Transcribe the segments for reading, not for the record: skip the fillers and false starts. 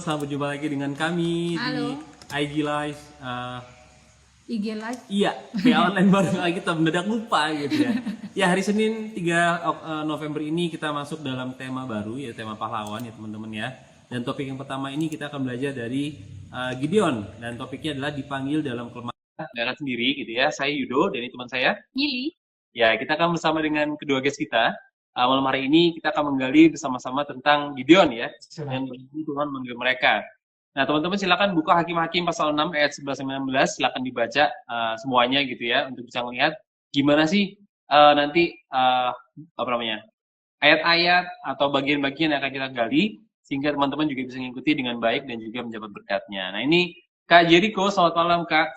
selamat berjumpa lagi dengan kami di Halo, IG Live. IG Live. Iya, kayak online baru lagi kita mendadak lupa gitu ya. Ya, hari Senin 3 November ini kita masuk dalam tema baru, ya tema pahlawan ya teman-teman ya. Dan topik yang pertama ini kita akan belajar dari Gideon, dan topiknya adalah dipanggil dalam kelemahan darah sendiri gitu ya. Saya Yudo dan ini teman saya. Gili. Ya, kita akan bersama dengan kedua guest kita. Malam hari ini kita akan menggali bersama-sama tentang Gideon ya, dan Tuhan manggil mereka. Nah, teman-teman silakan buka Hakim-Hakim pasal 6 ayat 11-19, silakan dibaca semuanya gitu ya, untuk bisa melihat gimana sih nanti apa namanya, ayat-ayat atau bagian-bagian yang akan kita gali, sehingga teman-teman juga bisa mengikuti dengan baik dan juga mendapat berkatnya. Nah, ini Kak Jericho, selamat malam Kak.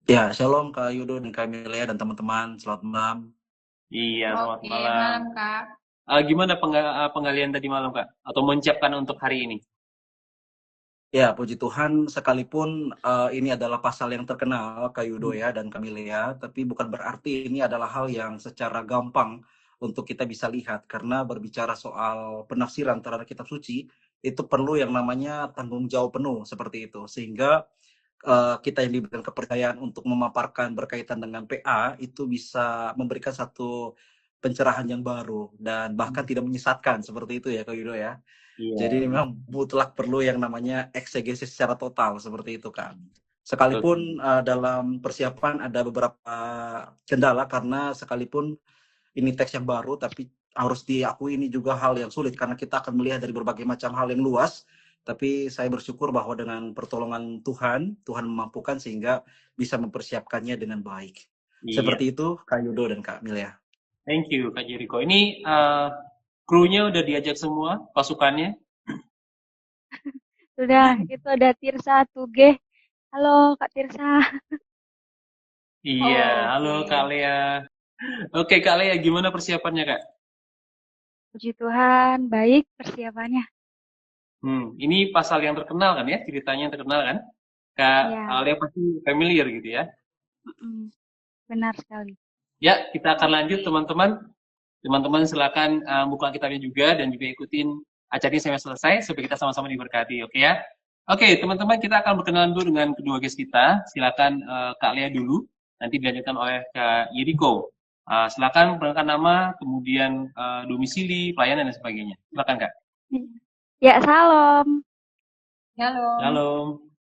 Ya, shalom Kak Yudo dan Kak Emilia dan teman-teman, selamat malam. Iya, selamat Oke, malam. malam Kak. Gimana penggalian tadi malam Kak? Atau menyiapkan untuk hari ini? Ya, puji Tuhan, sekalipun ini adalah pasal yang terkenal Kak Yudo ya dan Kak Emilia, tapi bukan berarti ini adalah hal yang secara gampang untuk kita bisa lihat, karena berbicara soal penafsiran terhadap kitab suci, itu perlu yang namanya tanggung jawab penuh seperti itu, sehingga kita yang diberikan kepercayaan untuk memaparkan berkaitan dengan PA itu bisa memberikan satu pencerahan yang baru dan bahkan tidak menyesatkan seperti itu ya Kak Yudo ya. Iya. Jadi memang mutlak perlu yang namanya eksegesis secara total seperti itu kan. Sekalipun dalam persiapan ada beberapa kendala, karena sekalipun ini teks yang baru, tapi harus diakui ini juga hal yang sulit karena kita akan melihat dari berbagai macam hal yang luas. Tapi saya bersyukur bahwa dengan pertolongan Tuhan, Tuhan memampukan sehingga bisa mempersiapkannya dengan baik. Iya. Seperti itu Kak Yudo dan Kak Milia. Thank you Kak Jericho. Ini krunya udah diajak semua, pasukannya? Sudah, itu ada Tirsa Tuge. Halo Kak Tirsa. Iya, halo Oke. Kak Lea. Oke Kak Lea, gimana persiapannya Kak? Puji Tuhan, baik persiapannya. Ini pasal yang terkenal kan ya, ceritanya yang terkenal kan? Kak Ya, Lea pasti familiar gitu ya. benar sekali. Ya, kita akan lanjut teman-teman. Teman-teman silakan buka kitabnya juga dan juga ikutin acara ini sampai selesai supaya kita sama-sama diberkati, oke ya? Oke, teman-teman, kita akan berkenalan dulu dengan kedua guest kita. Silakan Kak Lea dulu, nanti dilanjutkan oleh Kak Yeriko. Silakan perkenalkan nama, kemudian domisili, pelayanan dan sebagainya. Silakan Kak. Ya, salam. Halo. Halo.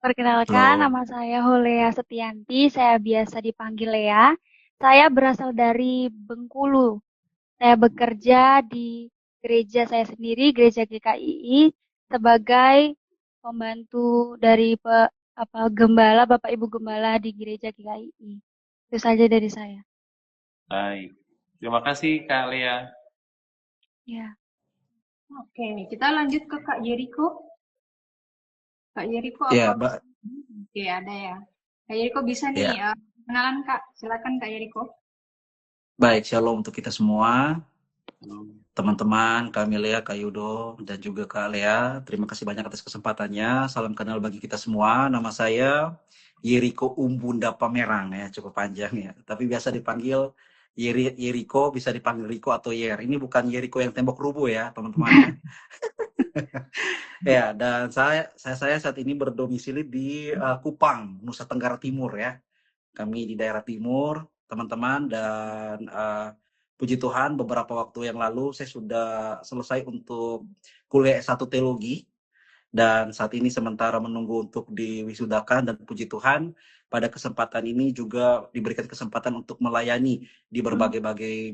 Perkenalkan, Halo. nama saya Holea Setianti. Saya biasa dipanggil Lea. Saya berasal dari Bengkulu. Saya bekerja di gereja saya sendiri, Gereja GKII, sebagai pembantu dari gembala, Bapak Ibu Gembala di Gereja GKII. Itu saja dari saya. Baik. Terima kasih Kak Lea. Ya. Oke, kita lanjut ke Kak Jericho. Kak Jericho Ya, apa? Oke, ada ya. Kak Jericho bisa nih kenalan Kak. Silakan Kak Jericho. Baik, shalom untuk kita semua. Teman-teman, Kak Milia, Kak Yudo, dan juga Kak Lea. Terima kasih banyak atas kesempatannya. Salam kenal bagi kita semua. Nama saya Yeriko Umbunda Pamerang ya, cukup panjang ya. Tapi biasa dipanggil Yeriko, bisa dipanggil Riko atau Yer. Ini bukan Yeriko yang tembok rubuh ya, teman-teman ya. Ya, dan saya saat ini berdomisili di Kupang, Nusa Tenggara Timur ya. Kami di daerah timur, teman-teman, dan puji Tuhan beberapa waktu yang lalu saya sudah selesai untuk kuliah S1 teologi, dan saat ini sementara menunggu untuk diwisudakan, dan puji Tuhan pada kesempatan ini juga diberikan kesempatan untuk melayani di berbagai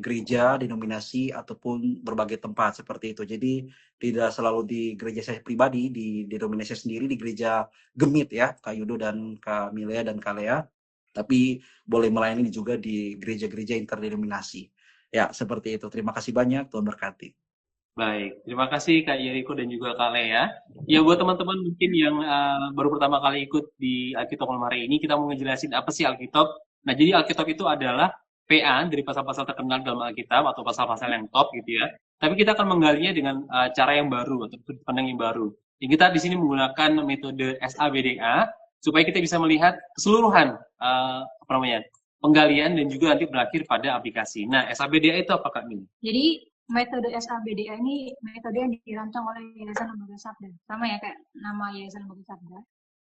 gereja, denominasi, ataupun berbagai tempat seperti itu. Jadi tidak selalu di gereja saya pribadi, di denominasi sendiri, di gereja Gemit ya, Kak Yudo dan Kak Milia dan Kak Lea, tapi boleh melayani juga di gereja-gereja interdenominasi. Ya, seperti itu. Terima kasih banyak, Tuhan berkati. Baik, terima kasih Kak Yeriko dan juga Kak Lea. Ya, buat teman-teman mungkin yang baru pertama kali ikut di Alkitab malam hari ini, kita mau ngejelasin apa sih Alkitab. Nah, jadi Alkitab itu adalah PA dari pasal-pasal terkenal dalam Alkitab atau pasal-pasal yang top gitu ya. Tapi kita akan menggalinya dengan cara yang baru atau sudut pandang yang baru. Jadi kita di sini menggunakan metode SABDA supaya kita bisa melihat keseluruhan penggalian dan juga nanti berakhir pada aplikasi. Nah, SABDA itu apa Kak Min? Jadi metode SABDA ini metode yang dirancang oleh Yayasan Lembaga Sabda. Sama ya kayak nama Yayasan Lembaga Sabda.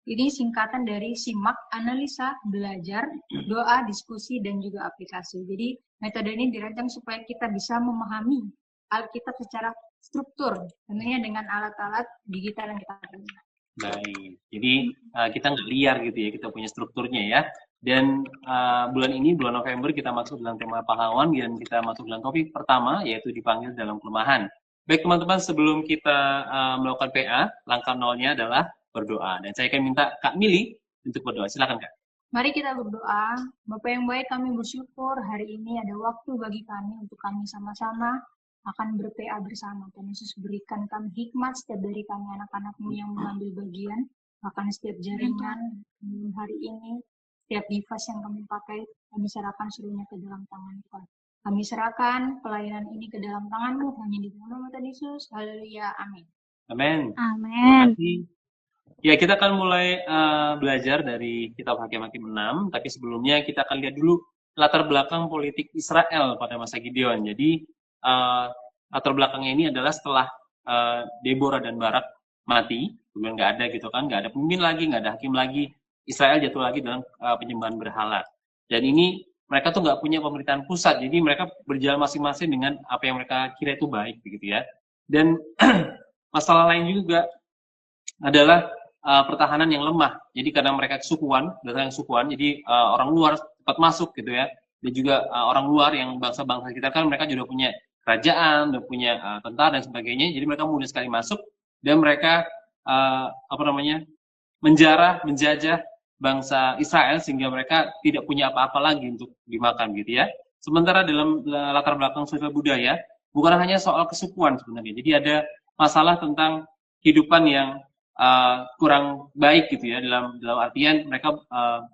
Ini singkatan dari simak, analisa, belajar, doa, diskusi, dan juga aplikasi. Jadi metode ini dirancang supaya kita bisa memahami Alkitab secara struktur, tentunya dengan alat-alat digital yang kita punya. Baik, jadi kita nggak liar gitu ya, kita punya strukturnya ya. Dan bulan ini, bulan November, kita masuk dalam tema pahlawan dan kita masuk dalam topik pertama, yaitu dipanggil dalam kelemahan. Baik teman-teman, sebelum kita melakukan PA, langkah nolnya adalah berdoa. Dan saya akan minta Kak Mili untuk berdoa. Silakan Kak. Mari kita berdoa. Bapak yang baik, kami bersyukur hari ini ada waktu bagi kami untuk kami sama-sama akan ber-PA bersama. Tuhan Yesus berikan kami hikmat setiap dari kami anak-anak-Mu yang mengambil bagian, bahkan setiap jaringan hari ini, setiap device yang kami pakai, kami serahkan seluruhnya ke dalam tangan Tuhan. Kami serahkan pelayanan ini ke dalam tangan-Mu, hanya di dalam nama Tuhan Yesus. Haleluya, amin. Amin. Amin. Ya, kita akan mulai belajar dari kitab Hakim-Hakim 6, tapi sebelumnya kita akan lihat dulu latar belakang politik Israel pada masa Gideon. Jadi, latar belakangnya ini adalah setelah Deborah dan Barak mati, kemudian nggak ada gitu kan, nggak ada pemimpin lagi, nggak ada hakim lagi, Israel jatuh lagi dalam penyembahan berhala. Dan ini mereka tuh nggak punya pemerintahan pusat, jadi mereka berjalan masing-masing dengan apa yang mereka kira itu baik, begitu ya. Dan masalah lain juga adalah pertahanan yang lemah. Jadi karena mereka kesukuan, datang kesukuan, jadi orang luar cepat masuk gitu ya. Dan juga orang luar yang bangsa-bangsa kita kan mereka juga punya kerajaan, dan punya tentara dan sebagainya. Jadi mereka mudah sekali masuk dan mereka menjarah, menjajah bangsa Israel sehingga mereka tidak punya apa-apa lagi untuk dimakan gitu ya. Sementara dalam latar belakang sosial budaya bukan hanya soal kesukuan sebenarnya. Jadi ada masalah tentang kehidupan yang kurang baik gitu ya, dalam artian mereka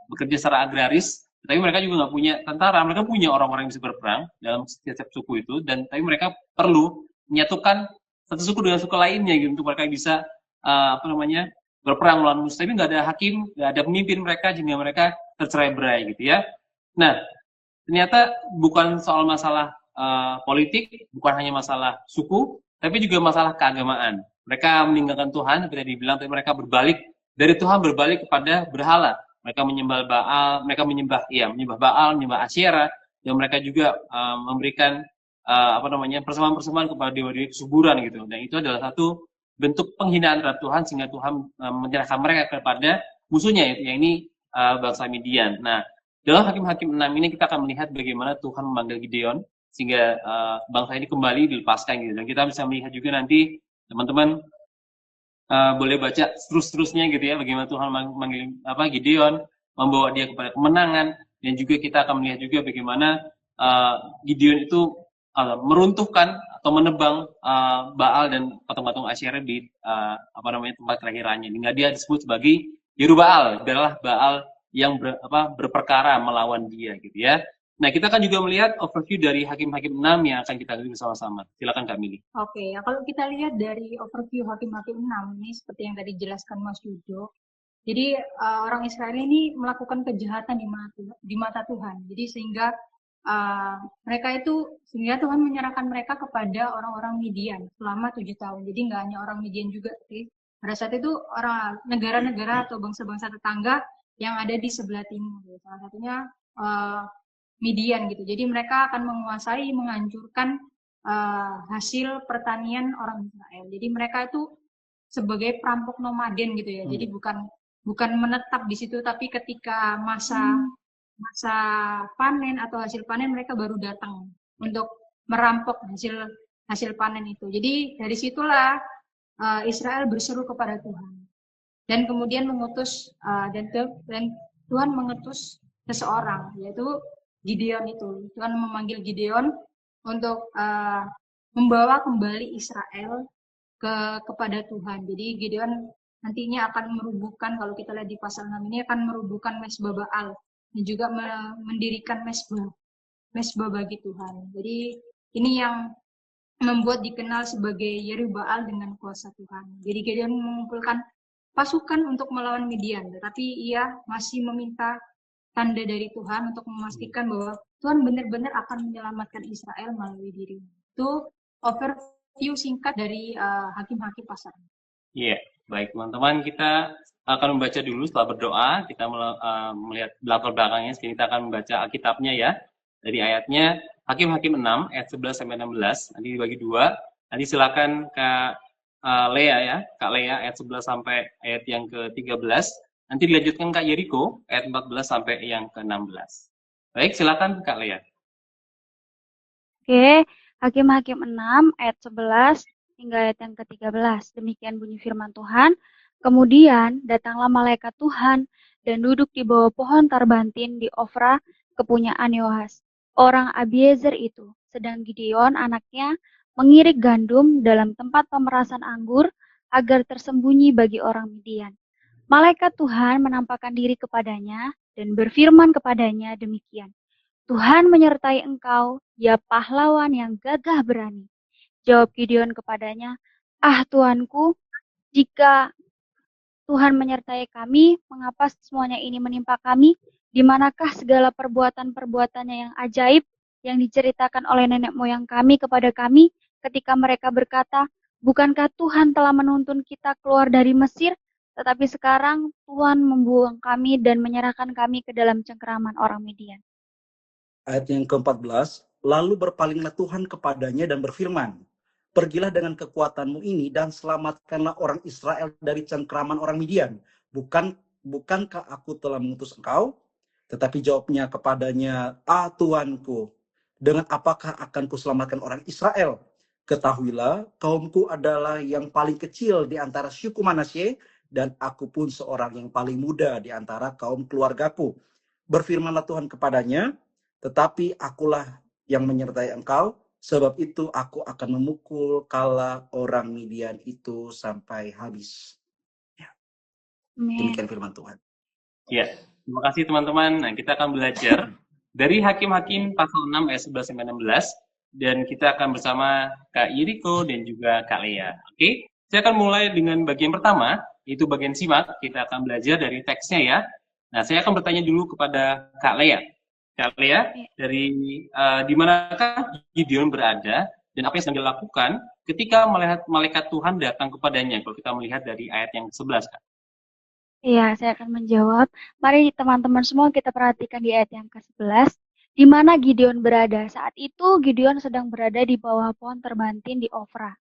bekerja secara agraris, tapi mereka juga nggak punya tentara, mereka punya orang-orang yang bisa berperang dalam setiap suku itu, dan tapi mereka perlu menyatukan satu suku dengan suku lainnya gitu, untuk mereka bisa berperang melawan musuh, tapi nggak ada hakim, nggak ada pemimpin mereka, sehingga mereka tercerai-berai gitu ya. Nah, ternyata bukan soal masalah politik, bukan hanya masalah suku, tapi juga masalah keagamaan. Mereka meninggalkan Tuhan, seperti dibilang, tapi mereka berbalik dari Tuhan, berbalik kepada berhala. Mereka menyembah Baal, mereka menyembah Baal, menyembah Asyera, dan mereka juga memberikan persembahan-persembahan kepada dewa-dewa kesuburan gitu. Dan itu adalah satu bentuk penghinaan terhadap Tuhan, sehingga Tuhan menyerahkan mereka kepada musuhnya, yang ini bangsa Midian. Nah, dalam Hakim-Hakim 6 ini kita akan melihat bagaimana Tuhan memanggil Gideon, sehingga bangsa ini kembali dilepaskan gitu. Dan kita bisa melihat juga nanti teman-teman boleh baca terus-terusnya gitu ya, bagaimana Tuhan memanggil Gideon, membawa dia kepada kemenangan, dan juga kita akan melihat juga bagaimana Gideon itu meruntuhkan atau menebang Baal dan patung-patung Asyera di tempat kelahirannya. Hingga dia disebut sebagai Yerubaal, adalah Baal yang berperkara melawan dia gitu ya. Nah, kita akan juga melihat overview dari Hakim-Hakim 6 yang akan kita lihat bersama-sama. Silakan Kak Mili. Oke, kalau kita lihat dari overview Hakim-Hakim 6 ini seperti yang tadi dijelaskan Mas Yudo. Jadi orang Israel ini melakukan kejahatan di mata Tuhan. Jadi sehingga Tuhan menyerahkan mereka kepada orang-orang Midian selama 7 tahun. Jadi nggak hanya orang Midian juga, tapi pada saat itu orang negara-negara atau bangsa-bangsa tetangga yang ada di sebelah timur. Salah satunya Midian gitu. Jadi mereka akan menguasai, menghancurkan hasil pertanian orang Israel. Jadi mereka itu sebagai perampok nomaden gitu ya. Jadi bukan menetap di situ, tapi ketika masa panen atau hasil panen mereka baru datang untuk merampok hasil panen itu. Jadi dari situlah Israel berseru kepada Tuhan. Dan kemudian mengutus dan Tuhan mengutus seseorang, yaitu Gideon itu. Tuhan memanggil Gideon untuk membawa kembali Israel kepada Tuhan. Jadi Gideon nantinya akan merubuhkan, kalau kita lihat di pasal 6 ini, akan merubuhkan mesbah Baal dan juga mendirikan mesbah bagi Tuhan. Jadi ini yang membuat dikenal sebagai Yerubaal dengan kuasa Tuhan. Jadi Gideon mengumpulkan pasukan untuk melawan Midian, tetapi ia masih meminta tanda dari Tuhan untuk memastikan bahwa Tuhan benar-benar akan menyelamatkan Israel melalui dirinya. Itu overview singkat dari hakim-hakim pasal. Iya, baik teman-teman, kita akan membaca dulu setelah berdoa, kita melihat latar belakangnya, kita akan membaca Alkitabnya ya. Dari ayatnya, Hakim-Hakim 6, ayat 11 sampai 16, nanti dibagi dua. Nanti silakan Kak Lea ya, Kak Lea ayat 11 sampai ayat yang ke-13. Nanti dilanjutkan Kak Yeriko, ayat 14 sampai yang ke-16. Baik, silakan Kak Lea. Oke, Hakim-Hakim 6 ayat 11 hingga ayat yang ke-13. Demikian bunyi firman Tuhan. Kemudian datanglah malaikat Tuhan dan duduk di bawah pohon tarbantin di Ofra, kepunyaan Yoas, orang Abiezer itu. Sedang Gideon anaknya mengirik gandum dalam tempat pemerasan anggur agar tersembunyi bagi orang Midian. Malaikat Tuhan menampakkan diri kepadanya dan berfirman kepadanya demikian. Tuhan menyertai engkau, ya pahlawan yang gagah berani. Jawab Gideon kepadanya, ah Tuanku, jika Tuhan menyertai kami, mengapa semuanya ini menimpa kami? Di manakah segala perbuatan-perbuatannya yang ajaib yang diceritakan oleh nenek moyang kami kepada kami ketika mereka berkata, bukankah Tuhan telah menuntun kita keluar dari Mesir, tetapi sekarang Tuhan membuang kami dan menyerahkan kami ke dalam cengkeraman orang Midian. Ayat yang ke-14, lalu berpalinglah Tuhan kepadanya dan berfirman, pergilah dengan kekuatanmu ini dan selamatkanlah orang Israel dari cengkeraman orang Midian. Bukankah aku telah mengutus engkau? Tetapi jawabnya kepadanya, ah Tuanku, dengan apakah akan kuselamatkan orang Israel? Ketahuilah, kaumku adalah yang paling kecil di antara suku Manasye, dan aku pun seorang yang paling muda di antara kaum keluargaku. Berfirmanlah Tuhan kepadanya, tetapi akulah yang menyertai engkau, sebab itu aku akan memukul kala orang Midian itu sampai habis. Ya. Demikian firman Tuhan. Ya, terima kasih teman-teman. Nah, kita akan belajar dari Hakim-Hakim pasal 6 ayat 11 sampai 16 dan kita akan bersama Kak Yeriko dan juga Kak Lea. Oke, saya akan mulai dengan bagian pertama, yaitu bagian simak. Kita akan belajar dari teksnya ya. Nah, saya akan bertanya dulu kepada Kak Lea. Kak Lea, dari di manakah Gideon berada dan apa yang sedang dilakukan ketika melihat malaikat Tuhan datang kepadanya? Kalau kita melihat dari ayat yang 11, Kak. Iya, saya akan menjawab. Mari teman-teman semua kita perhatikan di ayat yang ke-11. Di mana Gideon berada? Saat itu Gideon sedang berada di bawah pohon terbantin di Ofra.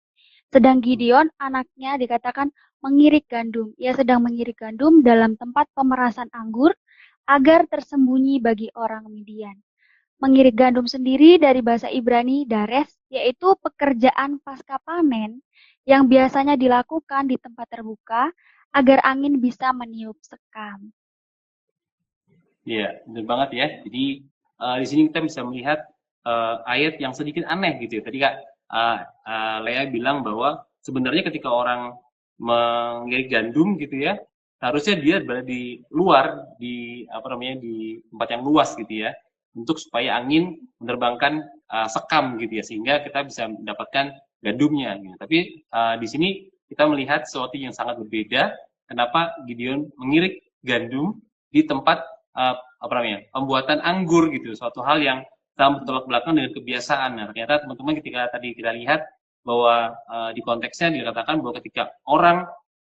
Sedang Gideon, anaknya dikatakan mengirik gandum. Ia sedang mengirik gandum dalam tempat pemerasan anggur agar tersembunyi bagi orang Midian. Mengirik gandum sendiri dari bahasa Ibrani dares, yaitu pekerjaan pasca panen yang biasanya dilakukan di tempat terbuka agar angin bisa meniup sekam. Iya, benar banget ya. Jadi di sini kita bisa melihat ayat yang sedikit aneh gitu ya. Tadi Kak Lea bilang bahwa sebenarnya ketika orang mengirik gandum gitu ya, harusnya dia berada di luar, di apa namanya, di tempat yang luas gitu ya, untuk supaya angin menerbangkan sekam gitu ya, sehingga kita bisa mendapatkan gandumnya gitu. Tapi di sini kita melihat sesuatu yang sangat berbeda. Kenapa Gideon mengirik gandum di tempat apa namanya, pembuatan anggur gitu, suatu hal yang sangat bertolak belakang dengan kebiasaan. Nah, ternyata teman-teman ketika tadi kita lihat bahwa di konteksnya dikatakan bahwa ketika orang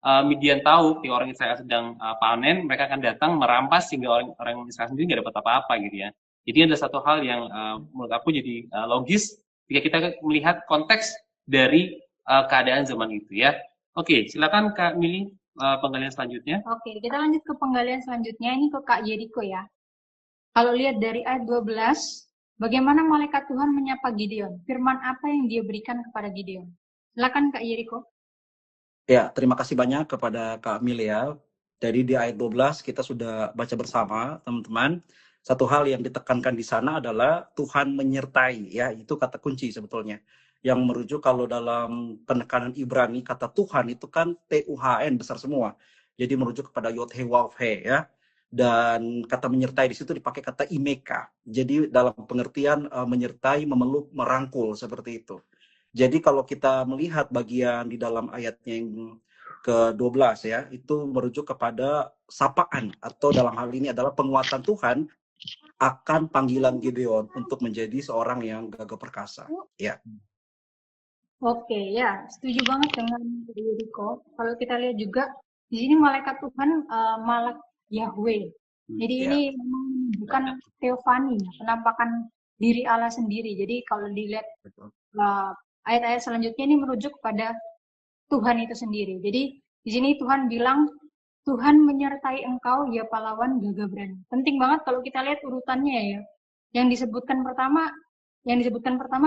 Midian tahu ketika orang Israel sedang panen, mereka akan datang merampas sehingga orang Israel sendiri nggak dapat apa-apa gitu ya. Jadi ada satu hal yang menurut aku jadi logis ketika kita melihat konteks dari keadaan zaman itu ya. Oke, silakan Kak Mili penggalian selanjutnya. Oke, kita lanjut ke penggalian selanjutnya. Ini ke Kak Yeriko ya. Kalau lihat dari ayat 12, bagaimana malaikat Tuhan menyapa Gideon? Firman apa yang dia berikan kepada Gideon? Silakan Kak Yeriko. Ya, terima kasih banyak kepada Kak Milia. Jadi di ayat 12 kita sudah baca bersama, teman-teman. Satu hal yang ditekankan di sana adalah Tuhan menyertai, ya, itu kata kunci sebetulnya. Yang merujuk kalau dalam penekanan Ibrani, kata Tuhan itu kan T-U-H-N, besar semua. Jadi merujuk kepada Yod-He-Wav-He, ya. Dan kata menyertai di situ dipakai kata imeka. Jadi dalam pengertian menyertai, memeluk, merangkul, seperti itu. Jadi kalau kita melihat bagian di dalam ayatnya yang ke-12 ya, itu merujuk kepada sapaan, atau dalam hal ini adalah penguatan Tuhan akan panggilan Gideon untuk menjadi seorang yang gagah perkasa. Ya. Oke, ya, setuju banget dengan Yeriko. Kalau kita lihat juga di sini malaikat Tuhan, malak Yahweh. Jadi ini Ya, memang bukan teofani, penampakan diri Allah sendiri. Jadi kalau dilihat betul. ayat-ayat selanjutnya ini merujuk kepada Tuhan itu sendiri. Jadi di sini Tuhan bilang, Tuhan menyertai engkau, ya pahlawan gagah berani. Penting banget kalau kita lihat urutannya ya. Yang disebutkan pertama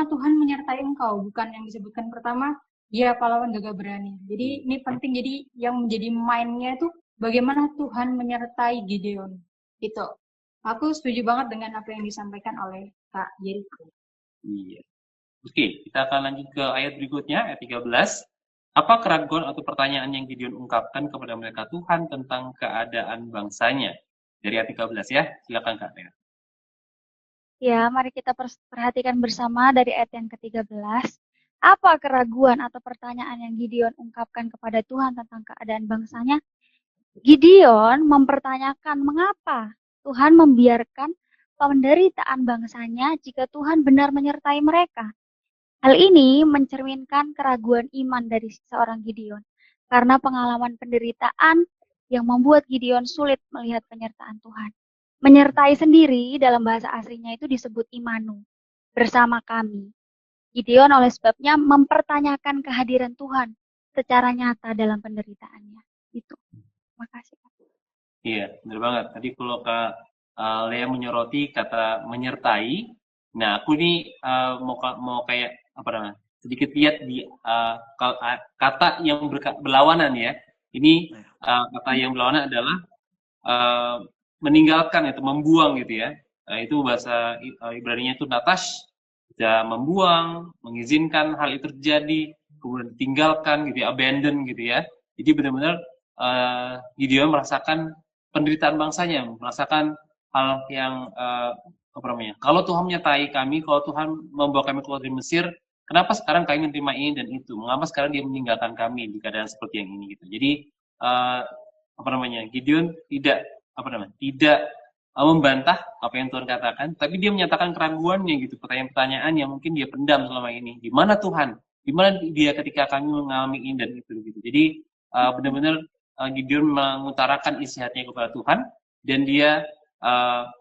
Tuhan menyertai engkau, bukan yang disebutkan pertama ya pahlawan gagah berani. Jadi ini penting. Jadi yang menjadi mainnya itu bagaimana Tuhan menyertai Gideon. Itu. Aku setuju banget dengan apa yang disampaikan oleh Kak Yeriko. Iya. Oke, kita akan lanjut ke ayat berikutnya, ayat 13. Apa keraguan atau pertanyaan yang Gideon ungkapkan kepada mereka Tuhan tentang keadaan bangsanya? Dari ayat 13 ya, silakan Kak Lea. Ya, mari kita perhatikan bersama dari ayat yang ke-13. Apa keraguan atau pertanyaan yang Gideon ungkapkan kepada Tuhan tentang keadaan bangsanya? Gideon mempertanyakan mengapa Tuhan membiarkan penderitaan bangsanya jika Tuhan benar menyertai mereka. Hal ini mencerminkan keraguan iman dari seorang Gideon, karena pengalaman penderitaan yang membuat Gideon sulit melihat penyertaan Tuhan. Menyertai sendiri dalam bahasa aslinya itu disebut imanu, bersama kami. Gideon oleh sebabnya mempertanyakan kehadiran Tuhan secara nyata dalam penderitaannya. Itu. Makasih. Iya, benar banget. Tadi kalau Kak Lea menyoroti kata menyertai, nah aku nih mau kayak apa namanya? Sedikit lihat di kata yang berlawanan ya. Ini kata yang berlawanan adalah uh, meninggalkan itu, membuang gitu ya. Itu bahasa Ibrani-nya itu natash, bisa membuang, mengizinkan hal itu terjadi, kemudian ditinggalkan gitu ya, abandon gitu ya. Jadi benar-benar Gideon merasakan penderitaan bangsanya, merasakan hal yang apa namanya? Kalau Tuhan menyertai kami, kalau Tuhan membawa kami keluar dari Mesir, kenapa sekarang kami menerima ini dan itu? Mengapa sekarang dia meninggalkan kami di keadaan seperti yang ini gitu? Jadi apa namanya? Gideon tidak membantah apa yang Tuhan katakan, tapi dia menyatakan keraguannya gitu, pertanyaan-pertanyaan yang mungkin dia pendam selama ini. Di mana Tuhan? Di mana dia ketika kami mengalami ini dan itu gitu. Jadi benar-benar Gideon mengutarakan isi hatinya kepada Tuhan dan dia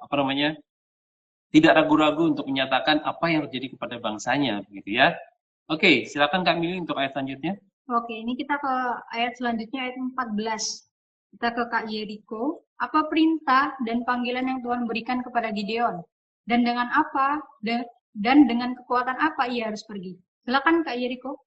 apa namanya? Tidak ragu-ragu untuk menyatakan apa yang terjadi kepada bangsanya gitu ya. Oke, silakan Kak Mili untuk ayat selanjutnya. Oke, ini kita ke ayat selanjutnya, ayat 14. Kita ke Kak Yeriko. Apa perintah dan panggilan yang Tuhan berikan kepada Gideon? Dan dengan apa dan dengan kekuatan apa ia harus pergi? Silakan Kak Yeriko.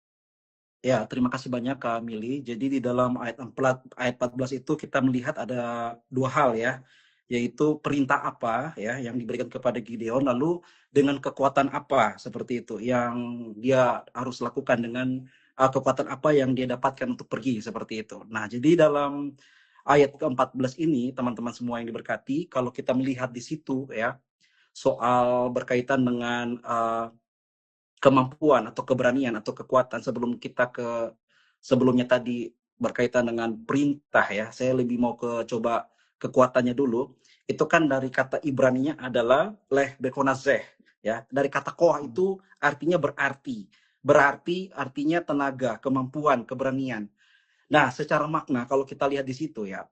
Ya, terima kasih banyak Kak Mili. Jadi di dalam ayat 14 itu kita melihat ada dua hal ya, yaitu perintah apa ya yang diberikan kepada Gideon, lalu dengan kekuatan apa seperti itu yang dia harus lakukan, dengan kekuatan apa yang dia dapatkan untuk pergi seperti itu. Nah, jadi dalam ayat ke-14 ini teman-teman semua yang diberkati, kalau kita melihat di situ ya soal berkaitan dengan kemampuan atau keberanian atau kekuatan, sebelumnya tadi berkaitan dengan perintah ya, saya lebih mau coba kekuatannya dulu. Itu kan dari kata Ibraninya adalah leh bekonazeh ya, dari kata koah itu artinya berarti artinya tenaga, kemampuan, keberanian. Nah, secara makna kalau kita lihat di situ ya,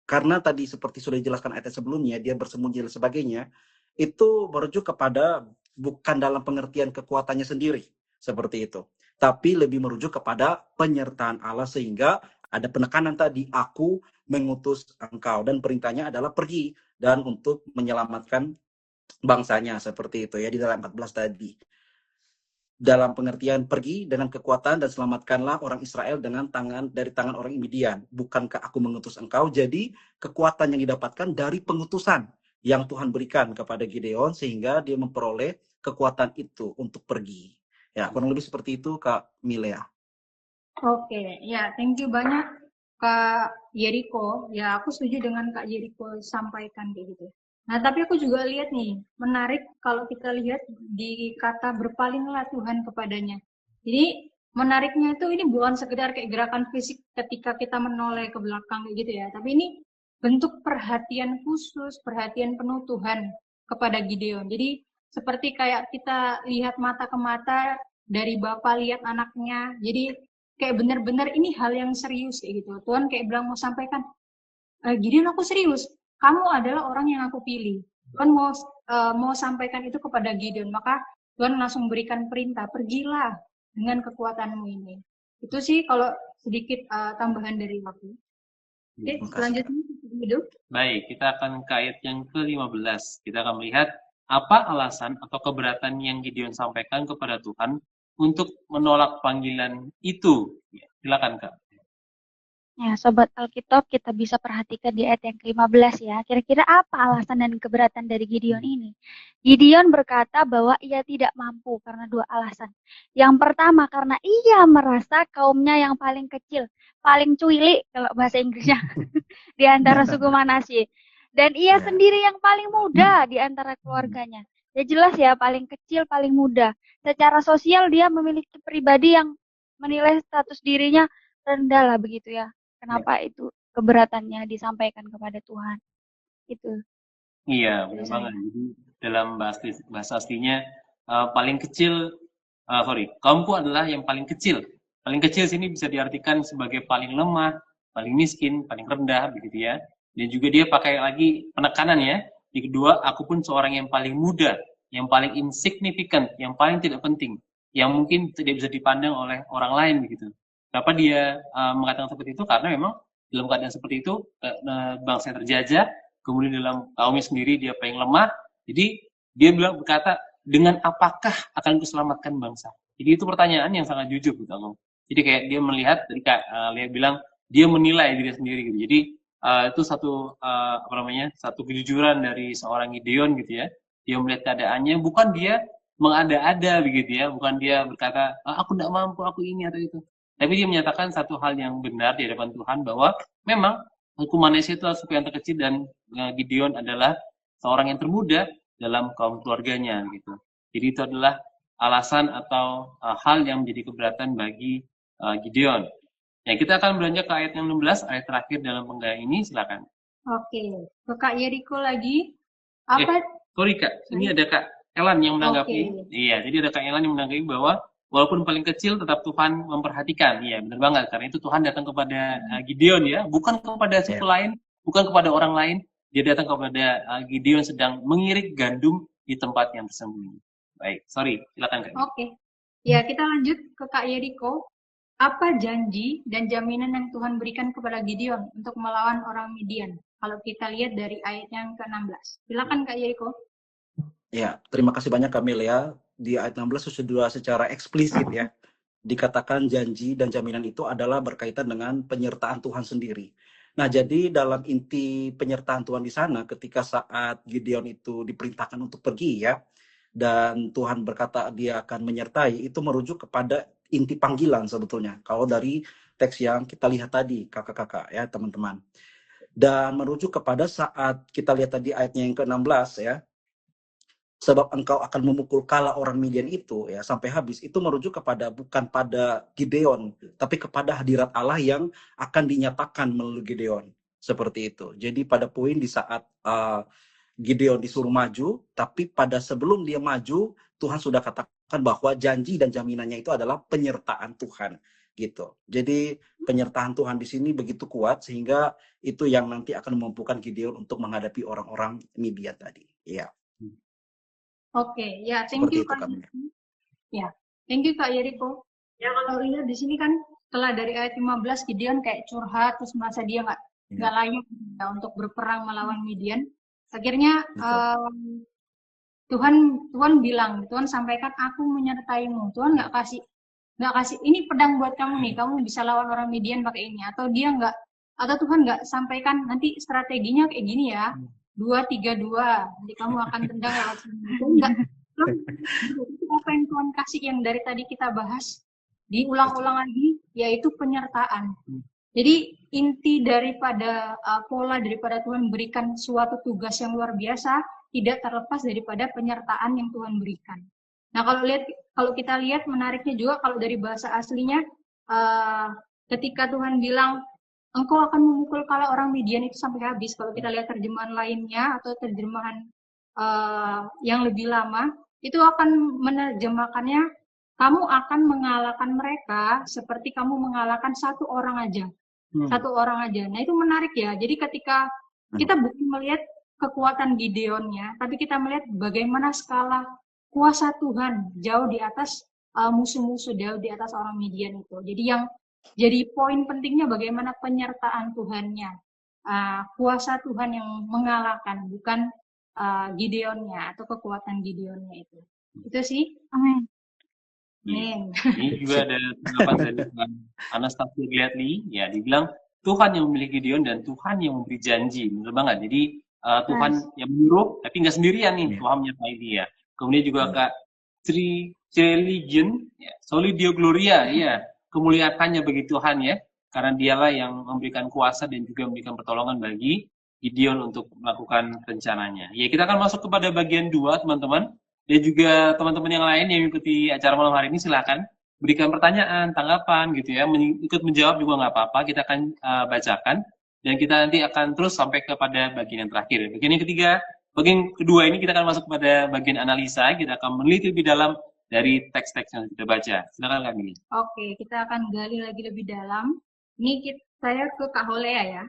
karena tadi seperti sudah dijelaskan ayat sebelumnya, dia bersembunyi dan sebagainya, itu merujuk kepada bukan dalam pengertian kekuatannya sendiri, seperti itu. Tapi lebih merujuk kepada penyertaan Allah, sehingga ada penekanan tadi, aku mengutus engkau, dan perintahnya adalah pergi dan untuk menyelamatkan bangsanya, seperti itu ya, di dalam 14 tadi. Dalam pengertian pergi dengan kekuatan dan selamatkanlah orang Israel dari tangan orang Midian. Bukankah aku mengutus engkau? Jadi kekuatan yang didapatkan dari pengutusan yang Tuhan berikan kepada Gideon, sehingga dia memperoleh kekuatan itu untuk pergi. Ya, kurang lebih seperti itu Kak Milea. Oke, ya, thank you banyak Kak Yeriko. Ya, aku setuju dengan Kak Yeriko sampaikan kayak gitu. Nah, tapi aku juga lihat nih, menarik kalau kita lihat di kata berpalinglah Tuhan kepadanya. Jadi, menariknya itu ini bukan sekedar kayak gerakan fisik ketika kita menoleh ke belakang kayak gitu ya, tapi ini bentuk perhatian khusus, perhatian penuh Tuhan kepada Gideon. Jadi, seperti kayak kita lihat mata ke mata, dari bapak lihat anaknya. Jadi kayak benar-benar ini hal yang serius kayak gitu. Tuhan kayak bilang mau sampaikan, Gideon aku serius, kamu adalah orang yang aku pilih. Tuhan mau sampaikan itu kepada Gideon, maka Tuhan langsung berikan perintah, pergilah dengan kekuatanmu ini. Itu sih kalau sedikit tambahan dari aku. Oke, selanjutnya hidup. Baik, kita akan ke ayat yang ke-15. Kita akan melihat apa alasan atau keberatan yang Gideon sampaikan kepada Tuhan untuk menolak panggilan itu. Ya, silakan Kak. Ya, Sobat Alkitab, kita bisa perhatikan di ayat yang ke-15 ya. Kira-kira apa alasan dan keberatan dari Gideon ini? Gideon berkata bahwa ia tidak mampu karena dua alasan. Yang pertama, karena ia merasa kaumnya yang paling kecil, paling cuili kalau bahasa Inggrisnya, di antara suku Manasye. Dan ia sendiri yang paling muda di antara keluarganya. Ya jelas ya, paling kecil, paling muda. Secara sosial dia memiliki pribadi yang menilai status dirinya rendah lah begitu ya. Kenapa itu keberatannya disampaikan kepada Tuhan? Itu. Iya, benar banget. Jadi dalam bahasa aslinya paling kecil, kaumku adalah yang paling kecil. Paling kecil sini bisa diartikan sebagai paling lemah, paling miskin, paling rendah, begitu ya. Dan juga dia pakai lagi penekanan ya. Di kedua, aku pun seorang yang paling muda, yang paling insignificant, yang paling tidak penting, yang mungkin tidak bisa dipandang oleh orang lain begitu. Kenapa dia mengatakan seperti itu? Karena memang dalam keadaan seperti itu bangsa terjajah, kemudian dalam kaumnya sendiri dia paling lemah. Jadi dia berkata, dengan apakah akan kuselamatkan bangsa? Jadi itu pertanyaan yang sangat jujur gitu Allah. Jadi kayak dia melihat, ketika Lea bilang dia menilai diri sendiri gitu. Jadi itu satu kejujuran dari seorang Gideon gitu ya. Dia melihat keadaannya, bukan dia mengada-ada begitu ya, bukan dia berkata aku tidak mampu, aku ini atau itu. Tapi dia menyatakan satu hal yang benar di hadapan Tuhan bahwa memang hukuman Malaysia itu adalah suku yang terkecil dan Gideon adalah seorang yang termuda dalam kaum keluarganya gitu. Jadi itu adalah alasan atau hal yang menjadi keberatan bagi Gideon. Ya, kita akan beranjak ke ayat yang 16, ayat terakhir dalam penggalan ini, silakan. Oke, ke Kak Yeriko lagi. Apa? Sorry Kak, ini ada Kak Elan yang menanggapi. Iya, jadi ada Kak Elan yang menanggapi bahwa walaupun paling kecil tetap Tuhan memperhatikan. Iya, benar banget. Karena itu Tuhan datang kepada Gideon ya, bukan kepada suku lain, bukan kepada orang lain. Dia datang kepada Gideon sedang mengirik gandum di tempat yang tersembunyi. Baik, sorry, silakan Kak. Oke. Ya, kita lanjut ke Kak Yeriko. Apa janji dan jaminan yang Tuhan berikan kepada Gideon untuk melawan orang Midian? Kalau kita lihat dari ayat yang ke-16. Silakan Kak Yeriko. Ya, terima kasih banyak Kamelia. Di ayat 16 sudah secara eksplisit ya. Dikatakan janji dan jaminan itu adalah berkaitan dengan penyertaan Tuhan sendiri. Nah, jadi dalam inti penyertaan Tuhan di sana ketika saat Gideon itu diperintahkan untuk pergi ya, dan Tuhan berkata dia akan menyertai, itu merujuk kepada inti panggilan sebetulnya. Kalau dari teks yang kita lihat tadi, kakak-kakak ya, teman-teman. Dan merujuk kepada saat kita lihat tadi ayatnya yang ke-16 ya, sebab engkau akan memukul kala orang Midian itu ya sampai habis, itu merujuk kepada bukan pada Gideon tapi kepada hadirat Allah yang akan dinyatakan melalui Gideon, seperti itu. Jadi pada poin di saat Gideon disuruh maju, tapi pada sebelum dia maju Tuhan sudah katakan bahwa janji dan jaminannya itu adalah penyertaan Tuhan gitu. Jadi penyertaan Tuhan di sini begitu kuat sehingga itu yang nanti akan memampukan Gideon untuk menghadapi orang-orang Midian tadi. Iya. Oke, ya, thank you Kak. Ya, thank you Kak Yeriko. Ya, kalau lihat di sini kan setelah dari ayat 15 Gideon kayak curhat terus merasa dia nggak layak ya, untuk berperang melawan Midian. Akhirnya Tuhan bilang, Tuhan sampaikan aku menyertaimu. Tuhan nggak kasih ini pedang buat kamu nih, kamu bisa lawan orang Midian pakai ini, atau Tuhan nggak sampaikan nanti strateginya kayak gini ya. 2-3-2, nanti kamu akan tendang lewat sini. Enggak. Apa yang Tuhan kasih yang dari tadi kita bahas, diulang-ulang lagi, yaitu penyertaan. Jadi inti daripada pola daripada Tuhan berikan suatu tugas yang luar biasa, tidak terlepas daripada penyertaan yang Tuhan berikan. Nah, kalau kita lihat menariknya juga kalau dari bahasa aslinya, ketika Tuhan bilang, engkau akan memukul kala orang Midian itu sampai habis. Kalau kita lihat terjemahan lainnya atau terjemahan yang lebih lama, itu akan menerjemahkannya kamu akan mengalahkan mereka seperti kamu mengalahkan satu orang aja. Satu orang aja. Nah, itu menarik ya. Jadi ketika kita bukan melihat kekuatan Gideonnya, tapi kita melihat bagaimana skala kuasa Tuhan jauh di atas musuh-musuh, jauh di atas orang Midian itu. Jadi yang jadi poin pentingnya bagaimana penyertaan Tuhannya. Kuasa Tuhan yang mengalahkan, bukan Gideonnya atau kekuatan Gideonnya itu. Itu sih. Amin. Amin. Ini juga ada tanggapan dari Anastasia Gladly, ya dibilang Tuhan yang memilih Gideon dan Tuhan yang memberi janji, benar banget. Jadi Tuhan yang menyuruh, tapi nggak sendirian nih, Tuhan menyertai dia. Kemudian juga Kak Sri Religion, ya, Solidio Gloria, ya kemuliaannya bagi Tuhan ya, karena dialah yang memberikan kuasa dan juga memberikan pertolongan bagi Gideon untuk melakukan rencananya. Ya, kita akan masuk kepada bagian 2, teman-teman. Dan juga teman-teman yang lain yang mengikuti acara malam hari ini silakan berikan pertanyaan, tanggapan gitu ya, ikut menjawab juga nggak apa-apa, kita akan bacakan dan kita nanti akan terus sampai kepada bagian yang terakhir. Bagian yang ketiga, bagian kedua ini kita akan masuk kepada bagian analisa, kita akan meneliti lebih dalam dari teks-teks yang kita baca. Silakan Kak Mili. Oke, kita akan gali lagi lebih dalam. Ini saya ke Kak Holea ya.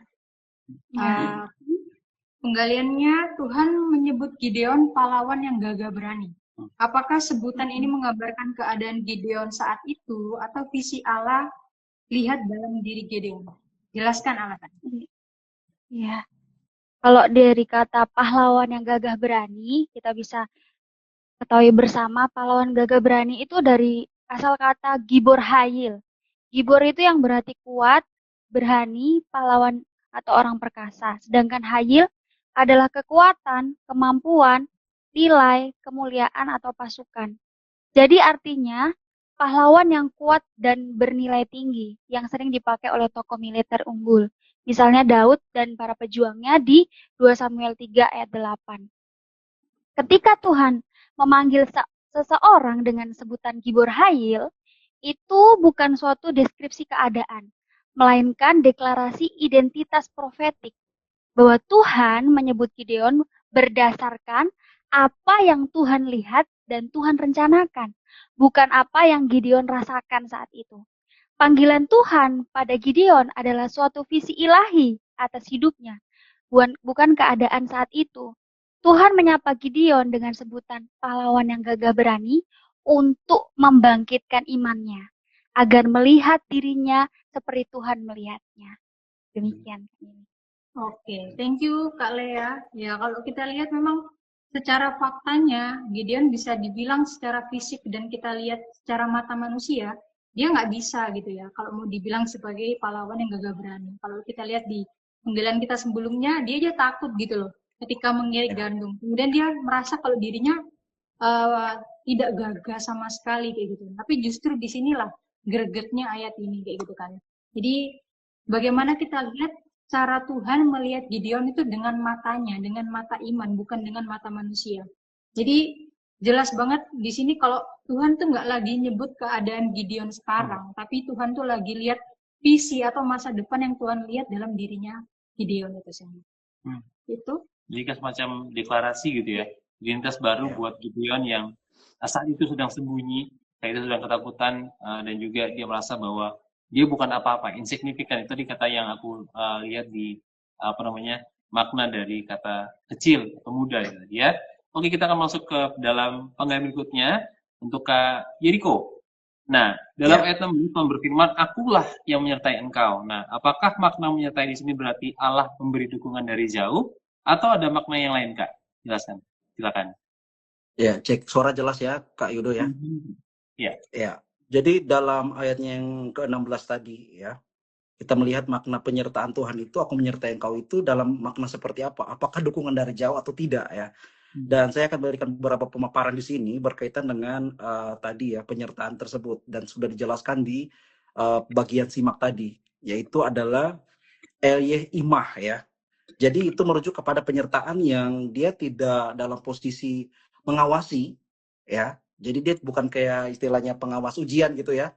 Penggaliannya Tuhan menyebut Gideon pahlawan yang gagah berani. Apakah sebutan ini menggambarkan keadaan Gideon saat itu atau visi Allah lihat dalam diri Gideon? Jelaskan alasannya. Iya. Kalau dari kata pahlawan yang gagah berani, kita bisa ketahui bersama pahlawan gagah berani itu dari asal kata Gibor Hayil. Gibor itu yang berarti kuat, berani, pahlawan atau orang perkasa. Sedangkan Hayil adalah kekuatan, kemampuan, nilai, kemuliaan, atau pasukan. Jadi artinya, pahlawan yang kuat dan bernilai tinggi, yang sering dipakai oleh tokoh militer unggul. Misalnya Daud dan para pejuangnya di 2 Samuel 3 ayat 8. Ketika Tuhan memanggil seseorang dengan sebutan Gibor Hayil, itu bukan suatu deskripsi keadaan, melainkan deklarasi identitas profetik. Bahwa Tuhan menyebut Gideon berdasarkan apa yang Tuhan lihat dan Tuhan rencanakan, bukan apa yang Gideon rasakan saat itu. Panggilan Tuhan pada Gideon adalah suatu visi ilahi atas hidupnya, bukan keadaan saat itu. Tuhan menyapa Gideon dengan sebutan pahlawan yang gagah berani untuk membangkitkan imannya, agar melihat dirinya seperti Tuhan melihatnya. Demikian. Oke, thank you Kak Lea. Ya, kalau kita lihat memang secara faktanya Gideon bisa dibilang secara fisik dan kita lihat secara mata manusia, dia nggak bisa gitu ya. Kalau mau dibilang sebagai pahlawan yang gagah berani. Kalau kita lihat di penggalan kita sebelumnya, dia aja takut gitu loh ketika mengirik gandum. Kemudian dia merasa kalau dirinya tidak gagah sama sekali kayak gitu. Tapi justru disinilah gregetnya ayat ini kayak gitu kan. Jadi bagaimana kita lihat cara Tuhan melihat Gideon itu dengan matanya, dengan mata iman, bukan dengan mata manusia. Jadi jelas banget di sini kalau Tuhan tuh nggak lagi nyebut keadaan Gideon sekarang, tapi Tuhan tuh lagi lihat visi atau masa depan yang Tuhan lihat dalam dirinya Gideon itu sendiri. Itu. Jadi semacam deklarasi gitu ya, identitas baru buat Gideon yang saat itu sedang sembunyi, saat itu sedang ketakutan, dan juga dia merasa bahwa dia bukan apa-apa, insignifikan. Itu di kata yang aku lihat di makna dari kata kecil atau muda gitu ya. Oke, kita akan masuk ke dalam penggalan berikutnya untuk Kak Yeriko. Nah, dalam ayat 6 Tuhan berfirman, akulah yang menyertai engkau. Nah, apakah makna menyertai di sini berarti Allah memberi dukungan dari jauh atau ada makna yang lain, Kak? Jelaskan. Silakan. Ya, cek suara jelas ya, Kak Yudo ya. Ya. Jadi dalam ayatnya yang ke-16 tadi ya, kita melihat makna penyertaan Tuhan itu, aku menyertai engkau itu dalam makna seperti apa? Apakah dukungan dari jauh atau tidak ya? Dan saya akan berikan beberapa pemaparan di sini berkaitan dengan tadi ya penyertaan tersebut dan sudah dijelaskan di bagian simak tadi, yaitu adalah Elyeh Imah ya. Jadi itu merujuk kepada penyertaan yang dia tidak dalam posisi mengawasi ya. Jadi dia bukan kayak istilahnya pengawas ujian gitu ya,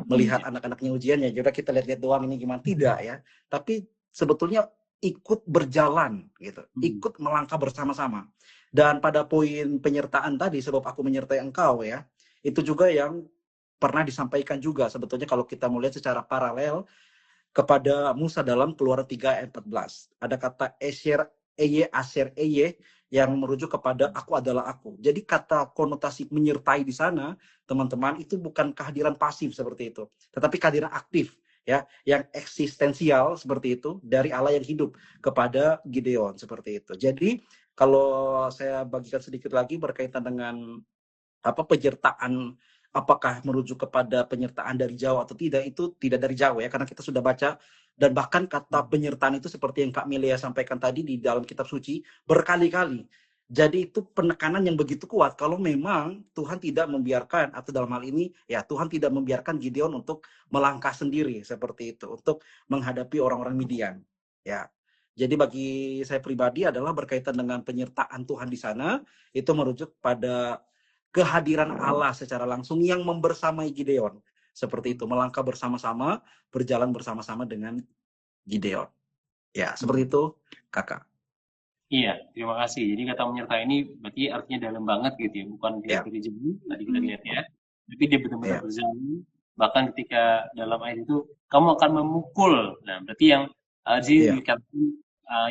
melihat anak-anaknya ujiannya, jadi kita lihat-lihat doang ini gimana, tidak ya. Tapi sebetulnya ikut berjalan gitu, ikut melangkah bersama-sama. Dan pada poin penyertaan tadi, sebab aku menyertai engkau ya, itu juga yang pernah disampaikan juga sebetulnya kalau kita melihat secara paralel kepada Musa dalam Keluaran 3 ayat 14. Ada kata Asher Eye yang merujuk kepada aku adalah aku. Jadi kata konotasi menyertai di sana, teman-teman, itu bukan kehadiran pasif seperti itu, tetapi kehadiran aktif, ya, yang eksistensial seperti itu dari Allah yang hidup kepada Gideon seperti itu. Jadi kalau saya bagikan sedikit lagi berkaitan dengan penyertaan, apakah merujuk kepada penyertaan dari jauh atau tidak, itu tidak dari jauh ya, karena kita sudah baca. Dan bahkan kata penyertaan itu seperti yang Kak Melia sampaikan tadi di dalam kitab suci berkali-kali. Jadi itu penekanan yang begitu kuat kalau memang Tuhan tidak membiarkan, atau dalam hal ini ya Tuhan tidak membiarkan Gideon untuk melangkah sendiri seperti itu untuk menghadapi orang-orang Midian. Ya. Jadi bagi saya pribadi adalah berkaitan dengan penyertaan Tuhan di sana, itu merujuk pada kehadiran Allah secara langsung yang membersamai Gideon. Seperti itu, melangkah bersama-sama, berjalan bersama-sama dengan Gideon. Ya, seperti itu, Kakak. Iya, terima kasih. Jadi kata menyertai ini berarti artinya dalam banget gitu ya, bukan dia dari jauh, tadi kita lihat ya. Tapi dia benar-benar berjalan. Bahkan ketika dalam ayat itu, kamu akan memukul. Nah, berarti yang dikatakan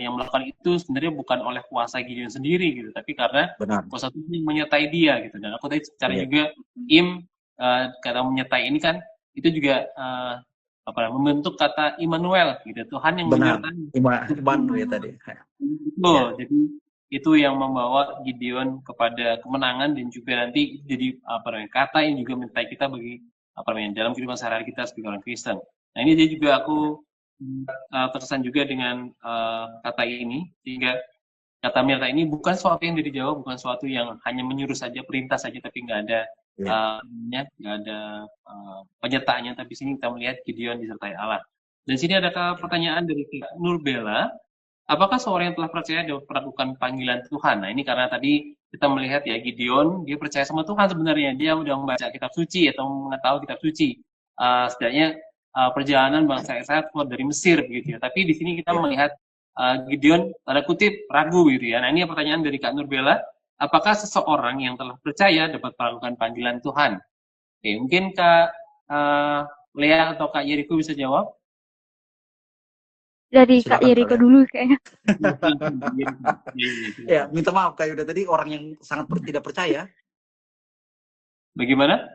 yang melakukan itu sebenarnya bukan oleh kuasa Gideon sendiri gitu, tapi karena kuasa Tuhan yang menyertai dia gitu. Dan aku tadi secara juga kata menyertai ini kan itu juga membentuk kata Immanuel gitu, Tuhan yang menyertai. Immanuel tadi. Betul. Jadi itu yang membawa Gideon kepada kemenangan dan juga nanti jadi kata yang juga menyertai kita bagi dalam kehidupan sehari-hari kita sebagai orang Kristen. Nah ini juga aku terkesan juga dengan kata ini, sehingga kata menyertai ini bukan sesuatu yang dari jauh, bukan sesuatu yang hanya menyuruh saja, perintah saja, tapi nggak ada penyertaannya. Tapi sini kita melihat Gideon disertai Allah. Dan sini ada pertanyaan dari Nurbella, apakah seorang yang telah percaya dapat melakukan panggilan Tuhan? Nah ini karena tadi kita melihat ya Gideon dia percaya sama Tuhan sebenarnya, dia udah membaca kitab suci atau mengetahui kitab suci, setidaknya perjalanan bangsa Israel keluar dari Mesir begitu ya. Tapi di sini kita melihat Gideon tanda kutip ragu gitu ya. Nah ini pertanyaan dari Kak Nurbella, apakah seseorang yang telah percaya dapat melakukan panggilan Tuhan? Oke, mungkin Kak Lea atau Kak Yeriko bisa jawab. Dari Kak Yeriko dulu kayaknya. Ya, minta maaf Kak Yuda, tadi orang yang sangat tidak percaya. Bagaimana?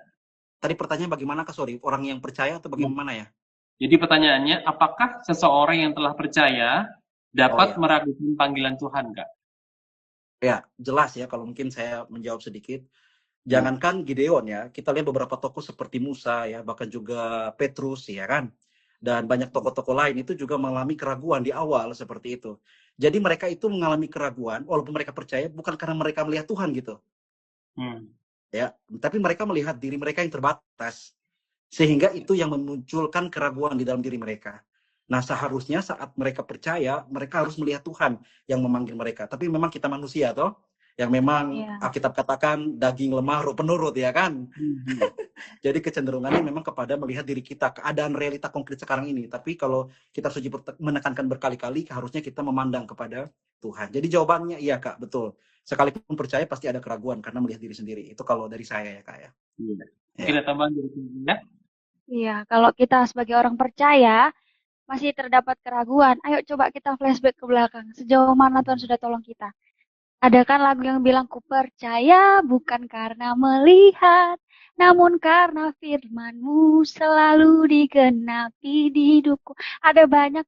Tadi pertanyaan bagaimana Kak, sorry, orang yang percaya atau bagaimana ya? Jadi pertanyaannya, apakah seseorang yang telah percaya dapat meragukan panggilan Tuhan, Kak? Ya, jelas ya, kalau mungkin saya menjawab sedikit. Jangankan Gideon ya, kita lihat beberapa tokoh seperti Musa ya, bahkan juga Petrus ya kan, dan banyak tokoh-tokoh lain itu juga mengalami keraguan di awal seperti itu. Jadi mereka itu mengalami keraguan, walaupun mereka percaya, bukan karena mereka melihat Tuhan gitu. Ya, tapi mereka melihat diri mereka yang terbatas, sehingga itu yang memunculkan keraguan di dalam diri mereka. Nah, seharusnya saat mereka percaya, mereka harus melihat Tuhan yang memanggil mereka. Tapi memang kita manusia toh, yang memang Alkitab katakan daging lemah ruh penurut ya kan. Jadi kecenderungannya memang kepada melihat diri kita, keadaan realita konkret sekarang ini. Tapi kalau kita suci menekankan berkali-kali, harusnya kita memandang kepada Tuhan. Jadi jawabannya iya Kak, betul. Sekalipun percaya pasti ada keraguan karena melihat diri sendiri. Itu kalau dari saya ya Kak ya. Kita tambahan dari ya. Iya, kalau kita sebagai orang percaya masih terdapat keraguan, ayo coba kita flashback ke belakang. Sejauh mana Tuhan sudah tolong kita? Ada kan lagu yang bilang, ku percaya bukan karena melihat, namun karena firman-Mu selalu digenapi di hidupku. Ada banyak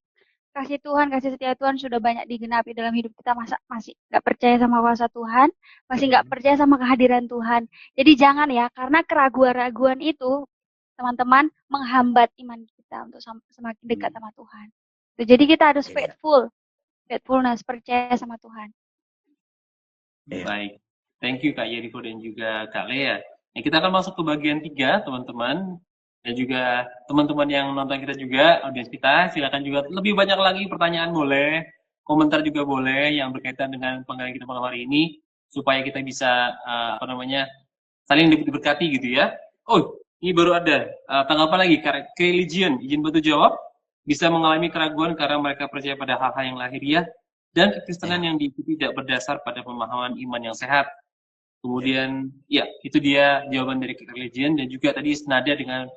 kasih Tuhan, kasih setia Tuhan sudah banyak digenapi dalam hidup kita. Masa masih nggak percaya sama kuasa Tuhan, masih nggak percaya sama kehadiran Tuhan. Jadi jangan ya, karena keraguan-raguan itu, teman-teman, menghambat iman kita untuk semakin dekat sama Tuhan. Jadi kita harus faithfulness, percaya sama Tuhan. Baik, thank you Kak Yeriko dan juga Kak Lea. Nah, kita akan masuk ke bagian 3, teman-teman. Dan juga teman-teman yang nonton kita juga, audiens kita, silakan juga lebih banyak lagi pertanyaan boleh, komentar juga boleh yang berkaitan dengan penggalan kita malam hari ini, supaya kita bisa saling diberkati gitu ya. Oh, ini baru ada tanggapan lagi, Legion, izin bantu jawab. Bisa mengalami keraguan karena mereka percaya pada hal-hal yang lahiriah dan kekristenan yang diikuti tidak berdasar pada pemahaman iman yang sehat. Kemudian, ya, itu dia jawaban dari Kak Legion, dan juga tadi senada dengan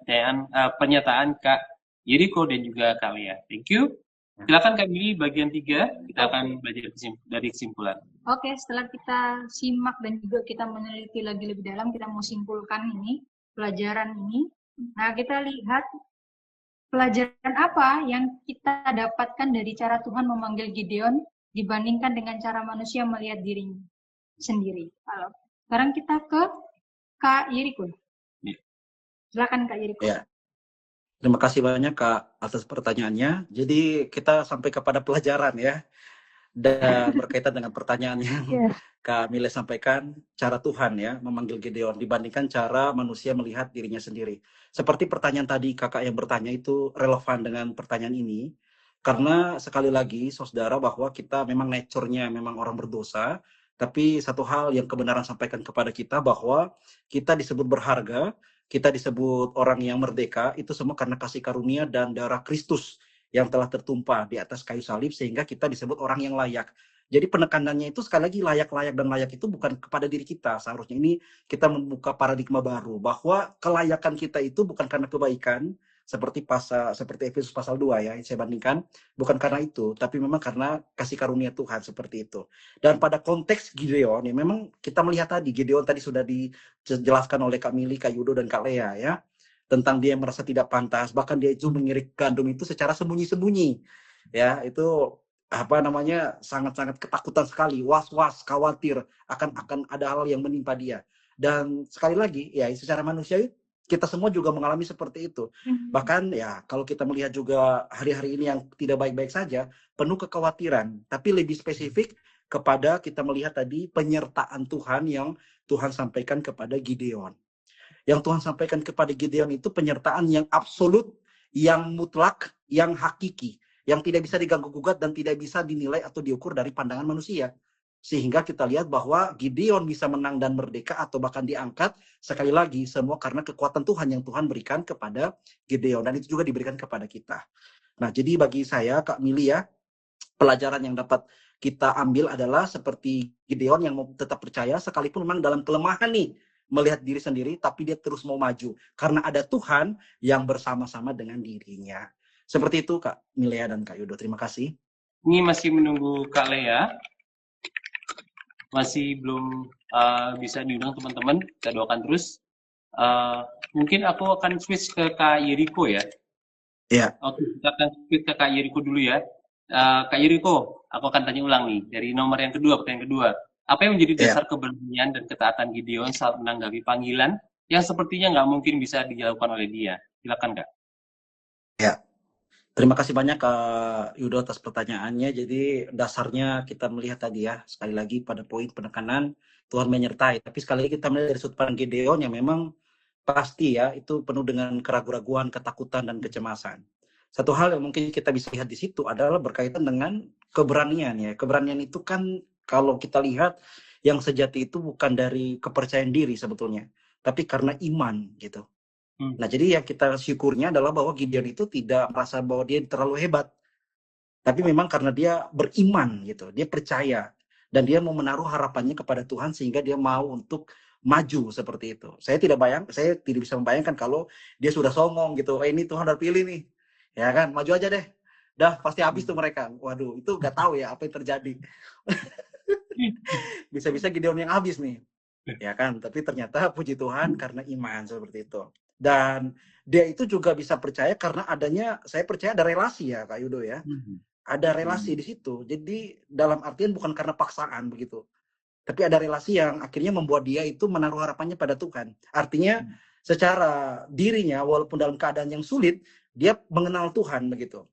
pernyataan Kak Yeriko dan juga Kak Lea. Thank you. Silakan Kak Billy, bagian 3, kita akan belajar dari kesimpulan. Oke, setelah kita simak dan juga kita meneliti lagi lebih dalam, kita mau simpulkan ini, pelajaran ini. Nah, kita lihat pelajaran apa yang kita dapatkan dari cara Tuhan memanggil Gideon dibandingkan dengan cara manusia melihat dirinya sendiri. Halo. Sekarang kita ke Kak Yeriko. Ya. Silakan Kak Yeriko. Ya. Terima kasih banyak Kak atas pertanyaannya. Jadi kita sampai kepada pelajaran ya. Dan berkaitan dengan pertanyaan yang Kak Mile sampaikan, cara Tuhan ya memanggil Gideon dibandingkan cara manusia melihat dirinya sendiri. Seperti pertanyaan tadi kakak yang bertanya itu relevan dengan pertanyaan ini. Karena sekali lagi saudara bahwa kita memang nature-nya memang orang berdosa. Tapi satu hal yang kebenaran sampaikan kepada kita bahwa kita disebut berharga, kita disebut orang yang merdeka, itu semua karena kasih karunia dan darah Kristus yang telah tertumpah di atas kayu salib sehingga kita disebut orang yang layak. Jadi penekanannya itu sekali lagi layak-layak dan layak itu bukan kepada diri kita. Seharusnya ini kita membuka paradigma baru bahwa kelayakan kita itu bukan karena kebaikan seperti Efesus pasal 2 ya, saya bandingkan, bukan karena itu, tapi memang karena kasih karunia Tuhan seperti itu. Dan pada konteks Gideon ya memang kita melihat tadi Gideon tadi sudah dijelaskan oleh Kak Mili, Kak Yudo dan Kak Lea ya. Tentang dia merasa tidak pantas, bahkan dia itu mengirik gandum itu secara sembunyi-sembunyi, ya itu sangat-sangat ketakutan sekali, was-was, khawatir akan ada hal yang menimpa dia. Dan sekali lagi, ya secara manusiawi kita semua juga mengalami seperti itu. Bahkan ya kalau kita melihat juga hari-hari ini yang tidak baik-baik saja, penuh kekhawatiran, tapi lebih spesifik kepada kita melihat tadi penyertaan Tuhan yang Tuhan sampaikan kepada Gideon. Yang Tuhan sampaikan kepada Gideon itu penyertaan yang absolut, yang mutlak, yang hakiki, yang tidak bisa diganggu-gugat dan tidak bisa dinilai atau diukur dari pandangan manusia. Sehingga kita lihat bahwa Gideon bisa menang dan merdeka atau bahkan diangkat, sekali lagi semua karena kekuatan Tuhan yang Tuhan berikan kepada Gideon, dan itu juga diberikan kepada kita. Nah, jadi bagi saya, Kak Mili ya, pelajaran yang dapat kita ambil adalah seperti Gideon yang mau tetap percaya sekalipun memang dalam kelemahan nih, melihat diri sendiri, tapi dia terus mau maju. Karena ada Tuhan yang bersama-sama dengan dirinya. Seperti itu Kak Milea dan Kak Yudo. Terima kasih. Ini masih menunggu Kak Lea. Masih belum bisa diundang teman-teman. Kita doakan terus. Mungkin aku akan switch ke Kak Yeriko ya. Iya. Oke, kita akan switch ke Kak Yeriko dulu ya. Kak Yeriko, aku akan tanya ulang nih. Dari nomor yang kedua, pertanyaan kedua. Apa yang menjadi dasar keberanian dan ketaatan Gideon saat menanggapi panggilan yang sepertinya nggak mungkin bisa dilakukan oleh dia? Silakan Kak. Ya, terima kasih banyak Kak Yudo atas pertanyaannya. Jadi dasarnya kita melihat tadi ya, sekali lagi pada poin penekanan Tuhan menyertai. Tapi sekali lagi kita melihat dari sudut pandang Gideon yang memang pasti ya itu penuh dengan keraguan-raguan, ketakutan dan kecemasan. Satu hal yang mungkin kita bisa lihat di situ adalah berkaitan dengan keberanian ya. Keberanian itu kan kalau kita lihat yang sejati itu bukan dari kepercayaan diri sebetulnya, tapi karena iman gitu. Nah, jadi yang kita syukurnya adalah bahwa Gideon itu tidak merasa bahwa dia terlalu hebat. Tapi memang karena dia beriman gitu, dia percaya dan dia mau menaruh harapannya kepada Tuhan sehingga dia mau untuk maju seperti itu. Saya tidak bisa membayangkan kalau dia sudah songong gitu. Ini Tuhan udah pilih nih. Ya kan, maju aja deh. Dah pasti habis tuh mereka. Waduh, itu nggak tahu ya apa yang terjadi. Bisa-bisa Gideon yang habis nih. Ya kan, tapi ternyata puji Tuhan karena iman seperti itu. Dan dia itu juga bisa percaya karena saya percaya ada relasi ya Kak Yudo ya. Ada relasi di situ. Jadi dalam artian bukan karena paksaan begitu. Tapi ada relasi yang akhirnya membuat dia itu menaruh harapannya pada Tuhan. Artinya secara dirinya walaupun dalam keadaan yang sulit, dia mengenal Tuhan begitu.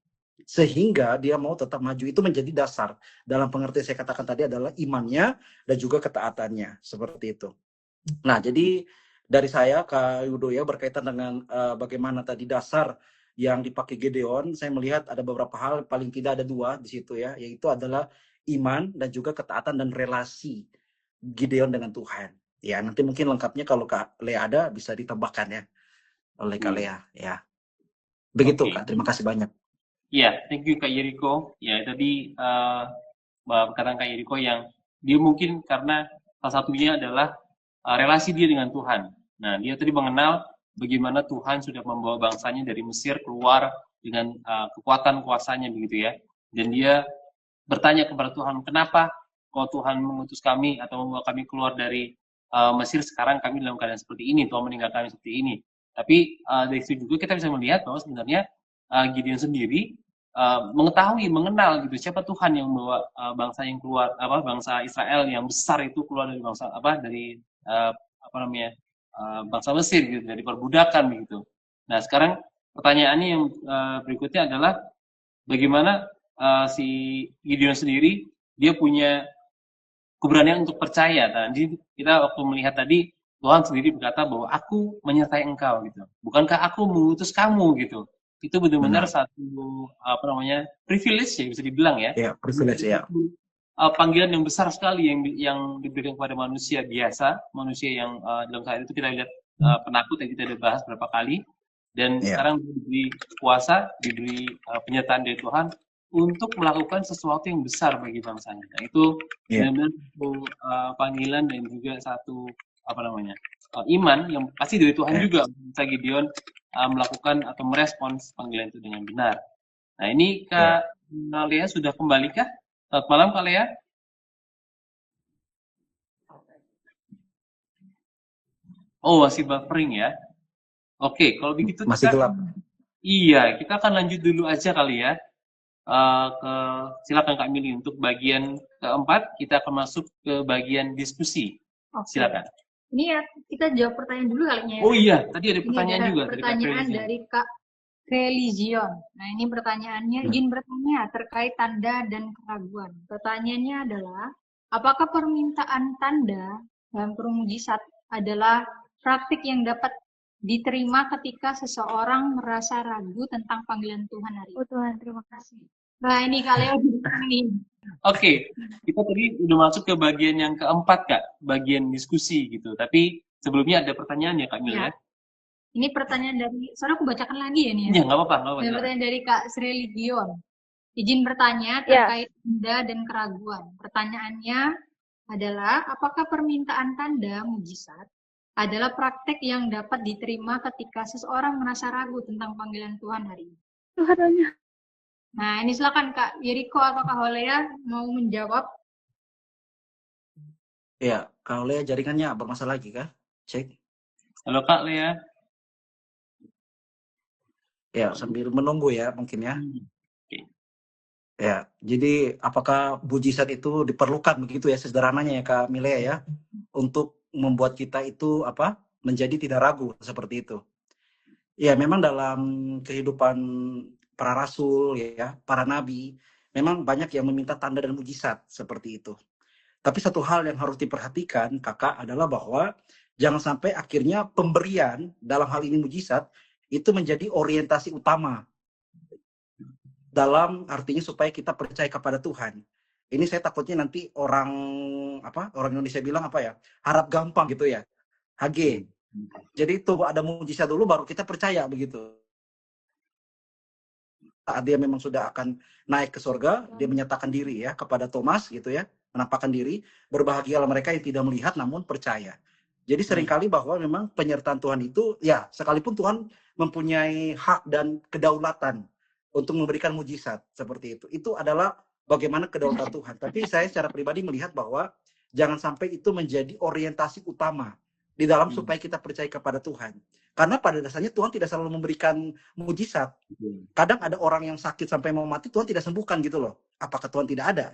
Sehingga dia mau tetap maju. Itu menjadi dasar. Dalam pengertian saya katakan tadi adalah imannya dan juga ketaatannya. Seperti itu. Nah, jadi dari saya Kak Yudo ya berkaitan dengan bagaimana tadi dasar yang dipakai Gideon, saya melihat ada beberapa hal, paling tidak ada 2 di situ ya, yaitu adalah iman dan juga ketaatan dan relasi Gideon dengan Tuhan. Ya, nanti mungkin lengkapnya kalau Kak Lea ada bisa ditambahkan ya oleh Kak Lea ya. Begitu Kak, terima kasih banyak. Ya, thank you Kak Yeriko. Ya, tadi perkataan Kak Yeriko yang dia mungkin karena salah satunya adalah relasi dia dengan Tuhan. Nah, dia tadi mengenal bagaimana Tuhan sudah membawa bangsanya dari Mesir keluar dengan kekuatan kuasanya begitu ya. Dan dia bertanya kepada Tuhan, kenapa kalau Tuhan mengutus kami atau membawa kami keluar dari Mesir, sekarang kami dalam keadaan seperti ini, Tuhan meninggalkan kami seperti ini. Tapi dari situ juga kita bisa melihat bahwa sebenarnya Gideon sendiri mengetahui, mengenal gitu siapa Tuhan yang membawa bangsa yang keluar, bangsa Israel yang besar itu keluar dari bangsa dari bangsa Mesir gitu, dari perbudakan begitu. Nah, sekarang pertanyaannya yang berikutnya adalah bagaimana si Gideon sendiri dia punya keberanian untuk percaya. Nah, jadi kita waktu melihat tadi Tuhan sendiri berkata bahwa aku menyertai engkau gitu. Bukankah aku mengutus kamu gitu. Itu benar-benar satu privilege ya bisa dibilang ya. Ya, privilege ya. Panggilan yang besar sekali yang diberikan kepada manusia biasa, manusia yang dalam saat itu kita lihat penakut yang kita udah bahas berapa kali, dan sekarang diberi kuasa, diberi penyertaan dari Tuhan untuk melakukan sesuatu yang besar bagi bangsanya. Nah, itu benar-benar satu panggilan dan juga satu iman yang pasti dari Tuhan juga bisa Gideon melakukan atau merespons panggilan itu dengan benar. Nah, ini Kak Lea sudah kembali kah? Selamat malam Kak Lea. Oh, masih buffering ya. Oke, kalau begitu masih gelap. Iya, kita akan lanjut dulu aja kali ya. Silakan Kak Mili untuk bagian keempat, kita akan masuk ke bagian diskusi. Silakan. Ini ya kita jawab pertanyaan dulu kali ya. Oh iya, tadi ada pertanyaan ada juga pertanyaan dari Kak Religion. Nah, ini pertanyaannya, izin bertanya terkait tanda dan keraguan. Pertanyaannya adalah, apakah permintaan tanda dan mujizat adalah praktik yang dapat diterima ketika seseorang merasa ragu tentang panggilan Tuhan hari ini? Oh Tuhan, terima kasih. Nah, ini kalian ini. Oke, kita tadi udah masuk ke bagian yang keempat, Kak. Bagian diskusi gitu. Tapi sebelumnya ada pertanyaan ya, Kak Mil ya? Ini pertanyaan dari, soalnya aku bacakan lagi ya nih ya. Iya, nggak apa-apa. Pertanyaan dari Kak Sri Legion. Izin bertanya terkait tanda dan keraguan. Pertanyaannya adalah, apakah permintaan tanda mujizat adalah praktek yang dapat diterima ketika seseorang merasa ragu tentang panggilan Tuhan hari ini? Tuhannya. Nah, ini silakan Kak Yeriko atau Kak Holea mau menjawab. Ya, Kak Holea jaringannya bermasalah lagi kah? Cek. Halo Kak Lea. Ya, sambil menunggu ya mungkin ya. Ya, jadi apakah mujizat itu diperlukan begitu ya sederhananya ya Kak Milea ya untuk membuat kita itu menjadi tidak ragu seperti itu. Ya, memang dalam kehidupan para rasul ya, para nabi, memang banyak yang meminta tanda dan mujizat seperti itu. Tapi satu hal yang harus diperhatikan Kakak adalah bahwa jangan sampai akhirnya pemberian dalam hal ini mujizat itu menjadi orientasi utama dalam artinya supaya kita percaya kepada Tuhan. Ini saya takutnya nanti orang Indonesia bilang harap gampang gitu ya, HG. Jadi tunggu ada mujizat dulu baru kita percaya begitu. Saat dia memang sudah akan naik ke surga, dia menyatakan diri ya kepada Thomas gitu ya, menampakkan diri, berbahagialah mereka yang tidak melihat namun percaya. Jadi seringkali bahwa memang penyertaan Tuhan itu ya sekalipun Tuhan mempunyai hak dan kedaulatan untuk memberikan mujizat seperti itu adalah bagaimana kedaulatan Tuhan. Tapi saya secara pribadi melihat bahwa jangan sampai itu menjadi orientasi utama di dalam supaya kita percaya kepada Tuhan. Karena pada dasarnya Tuhan tidak selalu memberikan mujizat. Kadang ada orang yang sakit sampai mau mati, Tuhan tidak sembuhkan gitu loh. Apakah Tuhan tidak ada?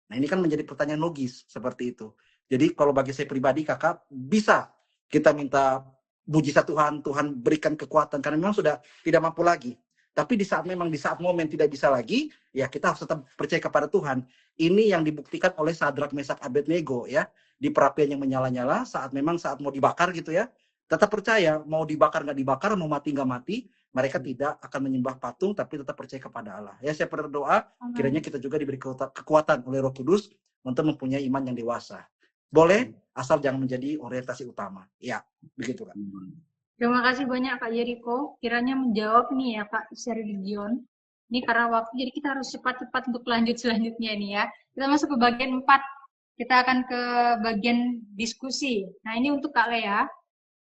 Nah, ini kan menjadi pertanyaan logis seperti itu. Jadi kalau bagi saya pribadi, Kakak, bisa kita minta mujizat Tuhan, Tuhan berikan kekuatan karena memang sudah tidak mampu lagi. Tapi di saat momen tidak bisa lagi, ya kita harus tetap percaya kepada Tuhan. Ini yang dibuktikan oleh Sadrak, Mesak, Abednego ya, di perapian yang menyala-nyala saat mau dibakar gitu ya. Tetap percaya, mau dibakar nggak dibakar, mau mati nggak mati, mereka tidak akan menyembah patung, tapi tetap percaya kepada Allah. Ya, saya berdoa, kiranya kita juga diberi kekuatan oleh Roh Kudus untuk mempunyai iman yang dewasa. Boleh, asal jangan menjadi orientasi utama. Ya, begitu kan. Terima kasih banyak Kak Yeriko. Kiranya menjawab nih ya Kak Sergion. Ini karena waktu, jadi kita harus cepat-cepat untuk lanjut selanjutnya nih ya. Kita masuk ke bagian 4. kita akan ke bagian diskusi. Nah, ini untuk Kak Lea.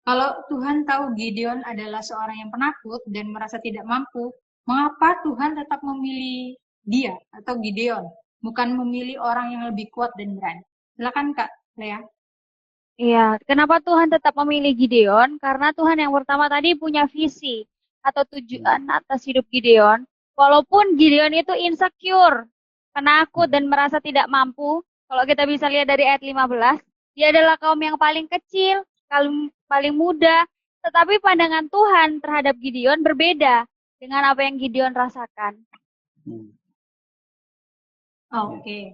Kalau Tuhan tahu Gideon adalah seorang yang penakut dan merasa tidak mampu, mengapa Tuhan tetap memilih dia atau Gideon, bukan memilih orang yang lebih kuat dan berani? Silakan Kak Lea. Iya, kenapa Tuhan tetap memilih Gideon? Karena Tuhan yang pertama tadi punya visi atau tujuan atas hidup Gideon. Walaupun Gideon itu insecure, penakut dan merasa tidak mampu. Kalau kita bisa lihat dari ayat 15, dia adalah kaum yang paling kecil, paling muda. Tetapi pandangan Tuhan terhadap Gideon berbeda dengan apa yang Gideon rasakan. Oke.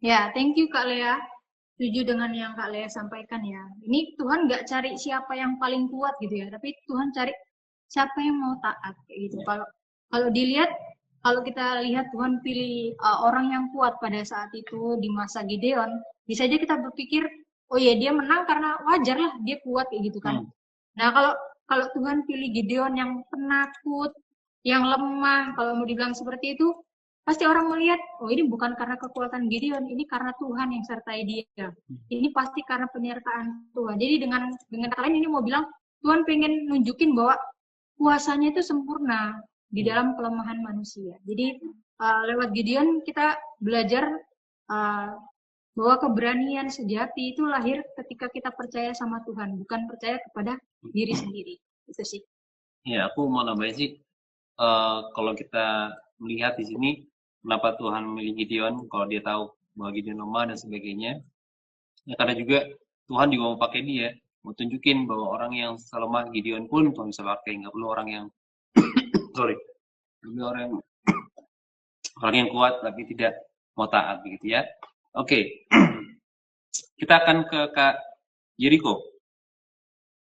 Ya, thank you Kak Lea. Setuju dengan yang Kak Lea sampaikan ya. Ini Tuhan nggak cari siapa yang paling kuat gitu ya, tapi Tuhan cari siapa yang mau taat kayak gitu. Kalau kita lihat Tuhan pilih orang yang kuat pada saat itu di masa Gideon, bisa aja kita berpikir, oh ya dia menang karena wajar lah dia kuat kayak gitu kan. Nah kalau Tuhan pilih Gideon yang penakut, yang lemah, kalau mau dibilang seperti itu, pasti orang melihat, oh ini bukan karena kekuatan Gideon, ini karena Tuhan yang sertai dia. Ini pasti karena penyertaan Tuhan. Jadi dengan kata lain ini mau bilang, Tuhan pengen nunjukin bahwa kuasanya itu sempurna di dalam kelemahan manusia. Jadi lewat Gideon kita belajar bahwa keberanian sejati itu lahir ketika kita percaya sama Tuhan, bukan percaya kepada diri sendiri. Itu sih. Ya, aku mau nambahin sih, kalau kita melihat di sini, kenapa Tuhan memilih Gideon, kalau dia tahu bahwa Gideon lemah dan sebagainya, ya karena juga Tuhan juga mau pakai dia, mau tunjukin bahwa orang yang selemah Gideon pun Tuhan bisa pakai, nggak perlu orang yang orang yang kuat tapi tidak mau taat begitu ya. Oke. Kita akan ke Kak Yeriko.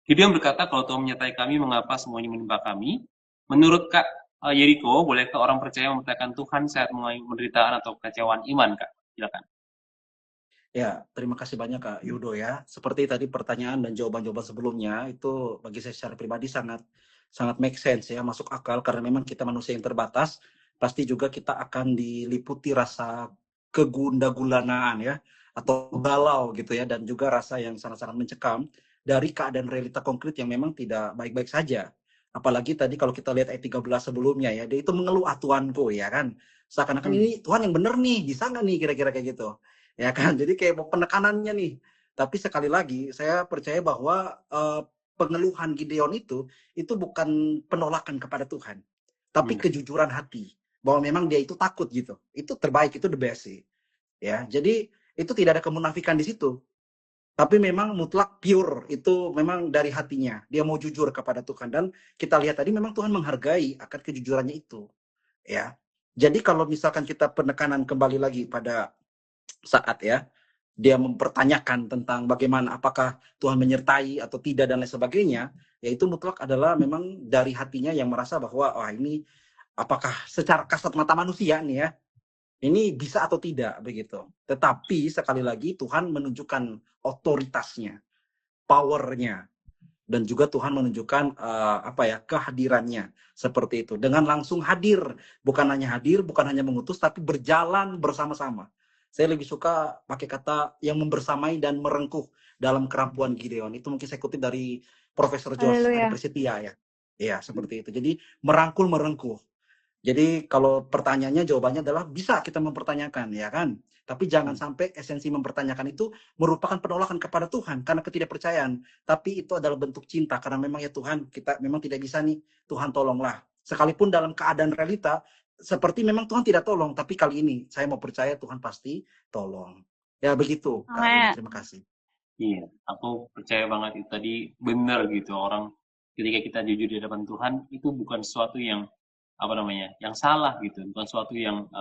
Gideon berkata, kalau Tuhan menyertai kami, mengapa semuanya menimpa kami? Menurut Kak Yeriko, bolehkah orang percaya mempercayakan Tuhan saat mengalami penderitaan atau kekecewaan iman, Kak? Silakan. Ya, terima kasih banyak Kak Yudo ya. Seperti tadi pertanyaan dan jawaban-jawaban sebelumnya, itu bagi saya secara pribadi sangat make sense ya, masuk akal, karena memang kita manusia yang terbatas, pasti juga kita akan diliputi rasa kegundagulanaan ya, atau galau gitu ya, dan juga rasa yang sangat-sangat mencekam dari keadaan realita konkret yang memang tidak baik-baik saja. Apalagi tadi kalau kita lihat ayat 13 sebelumnya ya, dia itu mengeluh, Tuhanku ya kan, seakan-akan ini Tuhan yang benar nih, bisa nggak nih kira-kira kayak gitu ya kan. Jadi kayak mau penekanannya nih. Tapi sekali lagi saya percaya bahwa pengeluhan Gideon itu bukan penolakan kepada Tuhan, tapi kejujuran hati bahwa memang dia itu takut gitu. Itu terbaik, itu the best sih. Ya, jadi itu tidak ada kemunafikan di situ. Tapi memang mutlak pure, itu memang dari hatinya. Dia mau jujur kepada Tuhan, dan kita lihat tadi memang Tuhan menghargai akan kejujurannya itu. Ya. Jadi kalau misalkan kita penekanan kembali lagi pada saat ya dia mempertanyakan tentang bagaimana apakah Tuhan menyertai atau tidak dan lain sebagainya, yaitu mutlak adalah memang dari hatinya yang merasa bahwa ini apakah secara kasat mata manusia nih ya, ini bisa atau tidak begitu. Tetapi sekali lagi Tuhan menunjukkan otoritasnya, powernya, dan juga Tuhan menunjukkan kehadirannya seperti itu, dengan langsung hadir, bukan hanya mengutus, tapi berjalan bersama-sama. Saya lebih suka pakai kata yang membersamai dan merengkuh dalam kerampuan Gideon. Itu mungkin saya kutip dari Profesor Josh Prasetya ya. Ya, seperti itu. Jadi merangkul, merengkuh. Jadi kalau pertanyaannya, jawabannya adalah bisa kita mempertanyakan, ya kan? Tapi jangan sampai esensi mempertanyakan itu merupakan penolakan kepada Tuhan karena ketidakpercayaan. Tapi itu adalah bentuk cinta, karena memang ya Tuhan, kita memang tidak bisa nih, Tuhan tolonglah. Sekalipun dalam keadaan realita seperti memang Tuhan tidak tolong, tapi kali ini saya mau percaya Tuhan pasti tolong. Ya begitu, Kak. Terima kasih. Iya, aku percaya banget itu tadi benar gitu. Orang ketika kita jujur di hadapan Tuhan, itu bukan sesuatu yang yang salah gitu, bukan sesuatu yang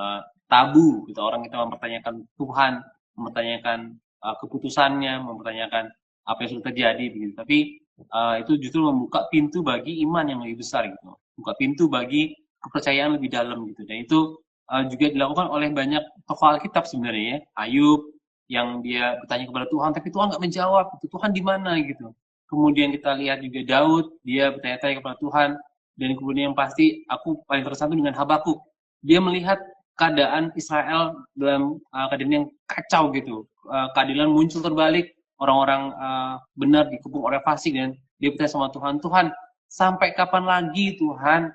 tabu gitu. Orang kita mempertanyakan Tuhan, mempertanyakan keputusannya, mempertanyakan apa yang sudah terjadi begitu. Tapi itu justru membuka pintu bagi iman yang lebih besar gitu, buka pintu bagi kepercayaan lebih dalam gitu. Dan itu juga dilakukan oleh banyak tokoh Alkitab sebenarnya ya. Ayub yang dia bertanya kepada Tuhan, tapi Tuhan nggak menjawab, gitu. Tuhan di mana gitu. Kemudian kita lihat juga Daud, dia bertanya-tanya kepada Tuhan. Dan kemudian yang pasti aku paling tersantum dengan Habakuk. Dia melihat keadaan Israel dalam keadaan yang kacau gitu. Keadilan muncul terbalik, orang-orang benar dikepung oleh fasik dan dia percaya sama Tuhan. Tuhan, sampai kapan lagi Tuhan?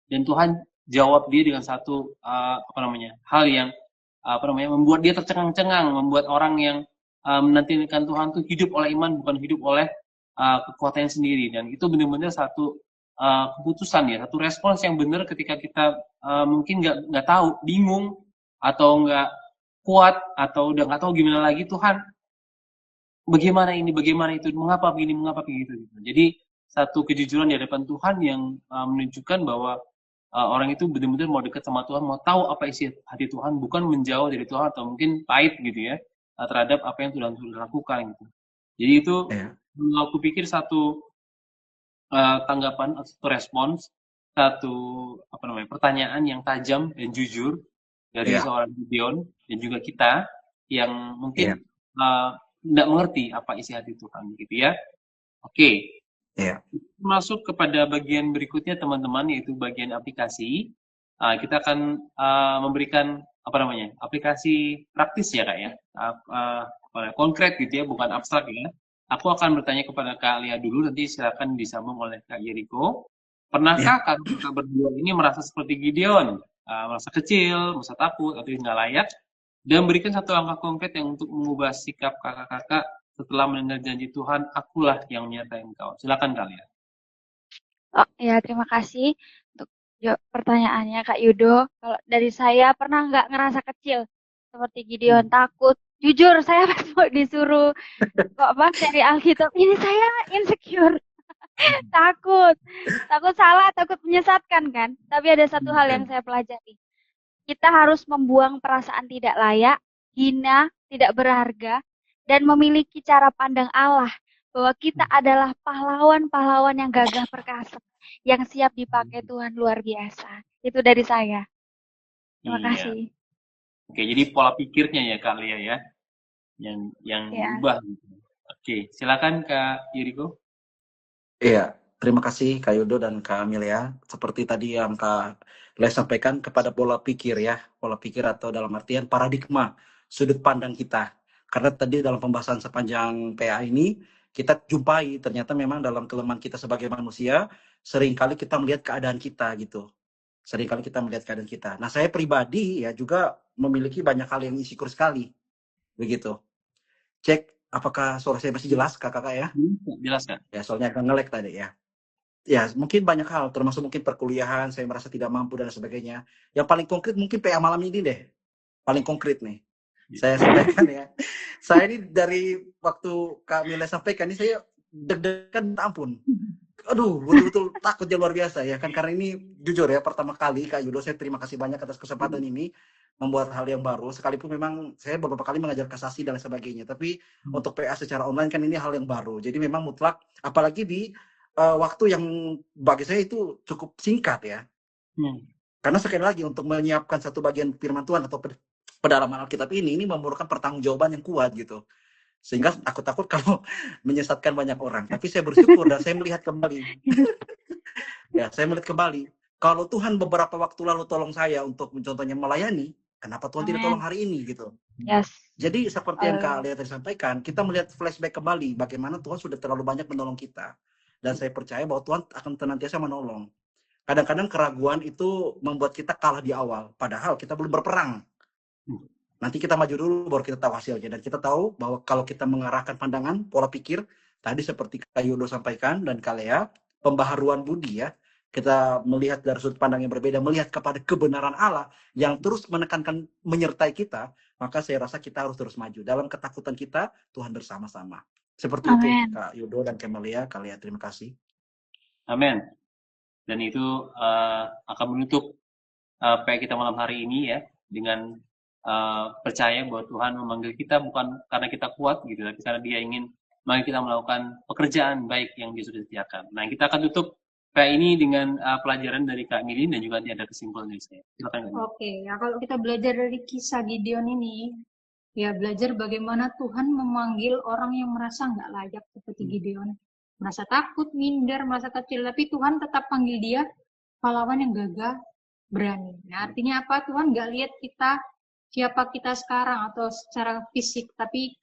Dan Tuhan jawab dia dengan satu hal yang membuat dia tercengang-cengang, membuat orang yang menantikan Tuhan itu hidup oleh iman, bukan hidup oleh kekuatannya sendiri. Dan itu benar-benar satu keputusan ya, satu respons yang benar ketika kita mungkin nggak tahu, bingung atau nggak kuat atau udah nggak tahu gimana lagi, Tuhan bagaimana ini, bagaimana itu, mengapa begini, mengapa begitu. Jadi satu kejujuran di hadapan Tuhan yang menunjukkan bahwa orang itu benar-benar mau dekat sama Tuhan, mau tahu apa isi hati Tuhan, bukan menjauh dari Tuhan atau mungkin pahit gitu ya terhadap apa yang Tuhan sudah lakukan gitu. Jadi itu aku pikir satu tanggapan atau satu respons, satu pertanyaan yang tajam dan jujur dari seorang Gideon dan juga kita yang mungkin tidak mengerti apa isi hati Tuhan gitu ya. Oke. Masuk kepada bagian berikutnya teman-teman, yaitu bagian aplikasi. Kita akan memberikan aplikasi praktis ya Kak ya, konkret gitu ya, bukan abstrak ya. Aku akan bertanya kepada Kak Lia dulu, nanti silakan disambung oleh Kak Yeriko. Pernahkah kakak berdua ini merasa seperti Gideon, merasa kecil, merasa takut atau nggak layak, dan berikan satu langkah konkret yang untuk mengubah sikap kakak-kakak setelah mendengar janji Tuhan, akulah yang menyertai engkau. Silakan kalian. Oh ya, terima kasih untuk pertanyaannya Kak Yudo. Kalau dari saya, pernah nggak ngerasa kecil seperti Gideon, takut? Jujur, saya pas mau disuruh cari Alkitab, ini saya insecure, takut salah, takut menyesatkan kan. Tapi ada satu hal yang saya pelajari, kita harus membuang perasaan tidak layak, hina, tidak berharga, dan memiliki cara pandang Allah bahwa kita adalah pahlawan-pahlawan yang gagah perkasa, yang siap dipakai Tuhan luar biasa. Itu dari saya. Terima kasih. Oke, jadi pola pikirnya ya Kak Lia ya, yang berubah. Oke, silakan Kak Yeriko. Iya, terima kasih Kak Yudo dan Kak Amelia. Seperti tadi yang Kak Lia sampaikan, kepada pola pikir ya, pola pikir atau dalam artian paradigma sudut pandang kita. Karena tadi dalam pembahasan sepanjang PA ini kita jumpai ternyata memang dalam kelemahan kita sebagai manusia seringkali kita melihat keadaan kita gitu. Seringkali kita melihat keadaan kita. Nah, saya pribadi ya juga memiliki banyak hal yang insecure sekali. Begitu. Cek apakah suara saya masih jelas Kakak ya? Jelas Kak. Ya, soalnya agak nge-lag tadi ya. Ya, mungkin banyak hal, termasuk mungkin perkuliahan, saya merasa tidak mampu dan sebagainya. Yang paling konkret mungkin PA malam ini deh. Paling konkret nih. Saya sampaikan ya. Saya ini dari waktu Kak Mila sampaikan ini saya deg-degan ampun. Aduh, betul-betul takut luar biasa ya kan, karena ini jujur ya, pertama kali Kak Yudo, saya terima kasih banyak atas kesempatan ini membuat hal yang baru, sekalipun memang saya beberapa kali mengajar kasasi dan sebagainya, tapi untuk PA secara online kan ini hal yang baru, jadi memang mutlak, apalagi di waktu yang bagi saya itu cukup singkat ya. Karena sekali lagi untuk menyiapkan satu bagian firman Tuhan atau pedalaman Alkitab ini memerlukan pertanggungjawaban yang kuat gitu. Sehingga aku takut kalau menyesatkan banyak orang. Tapi saya bersyukur dan saya melihat kembali. Ya, saya melihat kembali. Kalau Tuhan beberapa waktu lalu tolong saya untuk contohnya melayani, kenapa Tuhan tidak tolong hari ini gitu? Yes. Jadi seperti yang Kak Lia tadi sampaikan, kita melihat flashback kembali bagaimana Tuhan sudah terlalu banyak menolong kita. Dan saya percaya bahwa Tuhan akan senantiasa menolong. Kadang-kadang keraguan itu membuat kita kalah di awal. Padahal kita belum berperang. Nanti kita maju dulu baru kita tahu hasilnya, dan kita tahu bahwa kalau kita mengarahkan pandangan, pola pikir tadi seperti Kak Yudo sampaikan dan Kak Lea, pembaharuan budi ya, kita melihat dari sudut pandang yang berbeda, melihat kepada kebenaran Allah yang terus menekankan, menyertai kita, maka saya rasa kita harus terus maju. Dalam ketakutan kita, Tuhan bersama-sama. Seperti itu Kak Yudo dan Kak Lea, terima kasih. Amin. Dan itu akan menutup PA kita malam hari ini ya, dengan percaya bahwa Tuhan memanggil kita bukan karena kita kuat gitu, tapi karena Dia ingin memanggil kita melakukan pekerjaan baik yang Dia sudah sediakan. Nah, kita akan tutup kayak ini dengan pelajaran dari Kak Milin dan juga nanti ada kesimpulan dari saya. Silakan. Oke, ya kalau kita belajar dari kisah Gideon ini, ya belajar bagaimana Tuhan memanggil orang yang merasa nggak layak seperti Gideon, merasa takut, minder, merasa kecil, tapi Tuhan tetap panggil dia pahlawan yang gagah, berani. Nah, artinya apa? Tuhan nggak lihat kita siapa kita sekarang atau secara fisik, tapi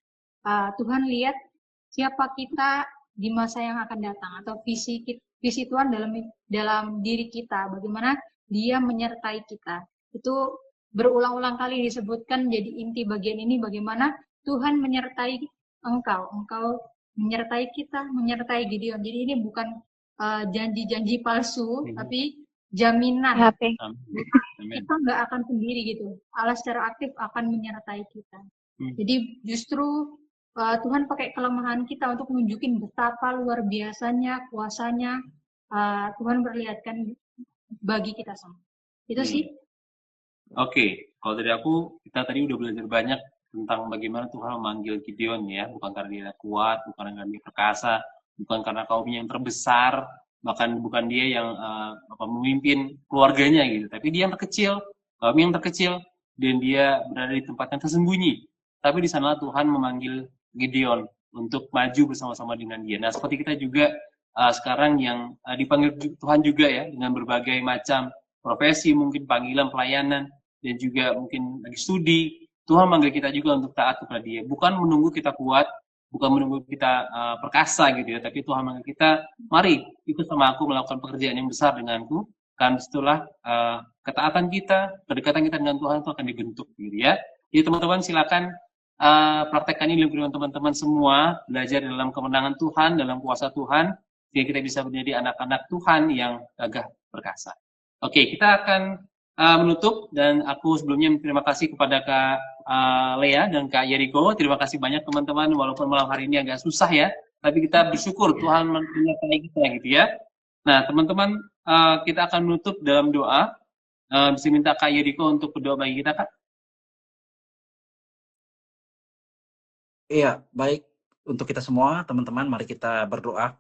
Tuhan lihat siapa kita di masa yang akan datang, atau visi Tuhan dalam diri kita, bagaimana Dia menyertai kita. Itu berulang-ulang kali disebutkan, jadi inti bagian ini bagaimana Tuhan menyertai engkau menyertai kita, menyertai Gideon. Jadi ini bukan janji-janji palsu, tapi jaminan. Kita nggak akan sendiri gitu. Allah secara aktif akan menyertai kita. Jadi justru Tuhan pakai kelemahan kita untuk menunjukin betapa luar biasanya kuasanya Tuhan perlihatkan bagi kita semua. Itu sih. Oke, kalau dari aku, kita tadi udah belajar banyak tentang bagaimana Tuhan memanggil Gideon ya, bukan karena dia kuat, bukan karena dia perkasa, bukan karena kaumnya yang terbesar, bahkan bukan dia yang memimpin keluarganya gitu, tapi dia yang terkecil, kaum yang terkecil, dan dia berada di tempat yang tersembunyi. Tapi di sana Tuhan memanggil Gideon untuk maju bersama-sama dengan dia. Nah, seperti kita juga sekarang yang dipanggil Tuhan juga ya, dengan berbagai macam profesi, mungkin panggilan pelayanan, dan juga mungkin lagi studi. Tuhan manggil kita juga untuk taat kepada Dia. Bukan menunggu kita kuat, bukan menunggu kita perkasa gitu ya, tapi Tuhan manggil kita, mari ikut sama aku melakukan pekerjaan yang besar denganku. Karena setelah ketaatan kita, kedekatan kita dengan Tuhan itu akan dibentuk gitu ya. Jadi teman-teman silakan praktekkan ini dengan teman-teman semua, belajar dalam kemenangan Tuhan, dalam kuasa Tuhan, sehingga kita bisa menjadi anak-anak Tuhan yang gagah perkasa. Oke, kita akan menutup, dan aku sebelumnya terima kasih kepada Kak Lea dan Kak Yeriko. Terima kasih banyak teman-teman, walaupun malam hari ini agak susah ya, tapi kita bersyukur Tuhan menyertai kita gitu ya. Nah teman-teman, kita akan menutup dalam doa. Bisa minta Kak Yeriko untuk berdoa bagi kita, Kak? Iya, baik. Untuk kita semua, teman-teman, mari kita berdoa.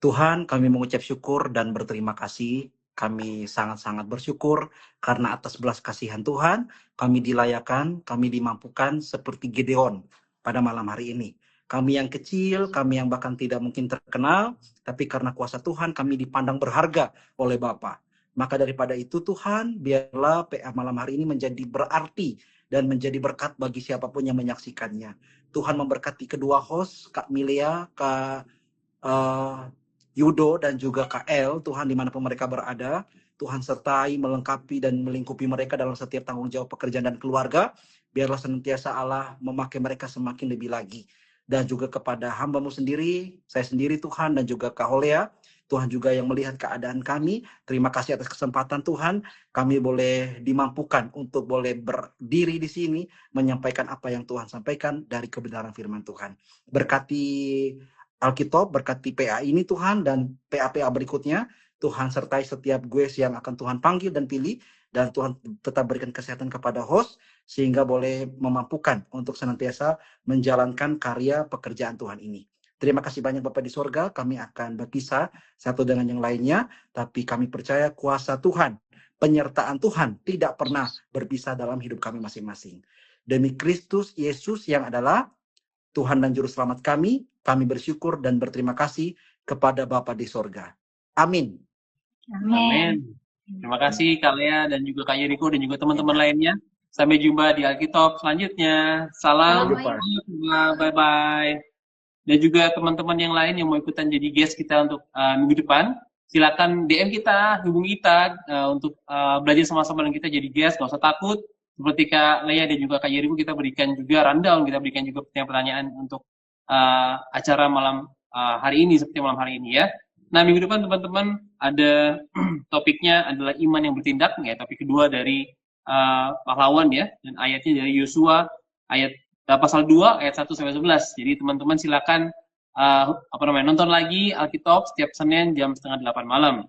Tuhan, kami mengucap syukur dan berterima kasih. Kami sangat-sangat bersyukur karena atas belas kasihan Tuhan, kami dilayakan, kami dimampukan seperti Gideon pada malam hari ini. Kami yang kecil, kami yang bahkan tidak mungkin terkenal, tapi karena kuasa Tuhan kami dipandang berharga oleh Bapa. Maka daripada itu Tuhan, biarlah PA malam hari ini menjadi berarti dan menjadi berkat bagi siapapun yang menyaksikannya. Tuhan memberkati kedua host, Kak Milea, Kak Yudo dan juga KL, Tuhan dimanapun mereka berada, Tuhan sertai, melengkapi dan melingkupi mereka dalam setiap tanggung jawab pekerjaan dan keluarga. Biarlah senantiasa Allah memakai mereka semakin lebih lagi. Dan juga kepada hamba-Mu sendiri, saya sendiri Tuhan, dan juga Kak Holea, Tuhan juga yang melihat keadaan kami. Terima kasih atas kesempatan Tuhan, kami boleh dimampukan untuk boleh berdiri di sini, menyampaikan apa yang Tuhan sampaikan dari kebenaran firman Tuhan. Berkati Alkitab, berkati PA ini Tuhan, dan PA-PA berikutnya. Tuhan sertai setiap gue yang akan Tuhan panggil dan pilih, dan Tuhan tetap berikan kesehatan kepada host, sehingga boleh memampukan untuk senantiasa menjalankan karya pekerjaan Tuhan ini. Terima kasih banyak Bapak di sorga, kami akan berpisah satu dengan yang lainnya, tapi kami percaya kuasa Tuhan, penyertaan Tuhan tidak pernah berpisah dalam hidup kami masing-masing. Demi Kristus Yesus yang adalah Tuhan dan Juru Selamat kami bersyukur dan berterima kasih kepada Bapa di sorga. Amin. Amin. Terima kasih Kak Lea dan juga Kak Yeriko dan juga teman-teman lainnya. Sampai jumpa di Alkitab selanjutnya. Salam. Bye-bye. Dan juga teman-teman yang lain yang mau ikutan jadi guest kita untuk minggu depan, silakan DM kita, hubungi kita untuk belajar sama-sama dengan kita jadi guest. Gak usah takut. Seperti Kak Lea dan juga Kak Yeriko, kita berikan juga rundown, kita berikan juga pertanyaan-pertanyaan untuk acara malam hari ini, seperti malam hari ini ya. Nah, minggu depan teman-teman ada topiknya adalah iman yang bertindak, ya. Topik kedua dari pahlawan ya, dan ayatnya dari Yosua ayat pasal 2 ayat 1 sampai 11. Jadi teman-teman silakan nonton lagi Alkitab setiap Senin jam 7:30 malam.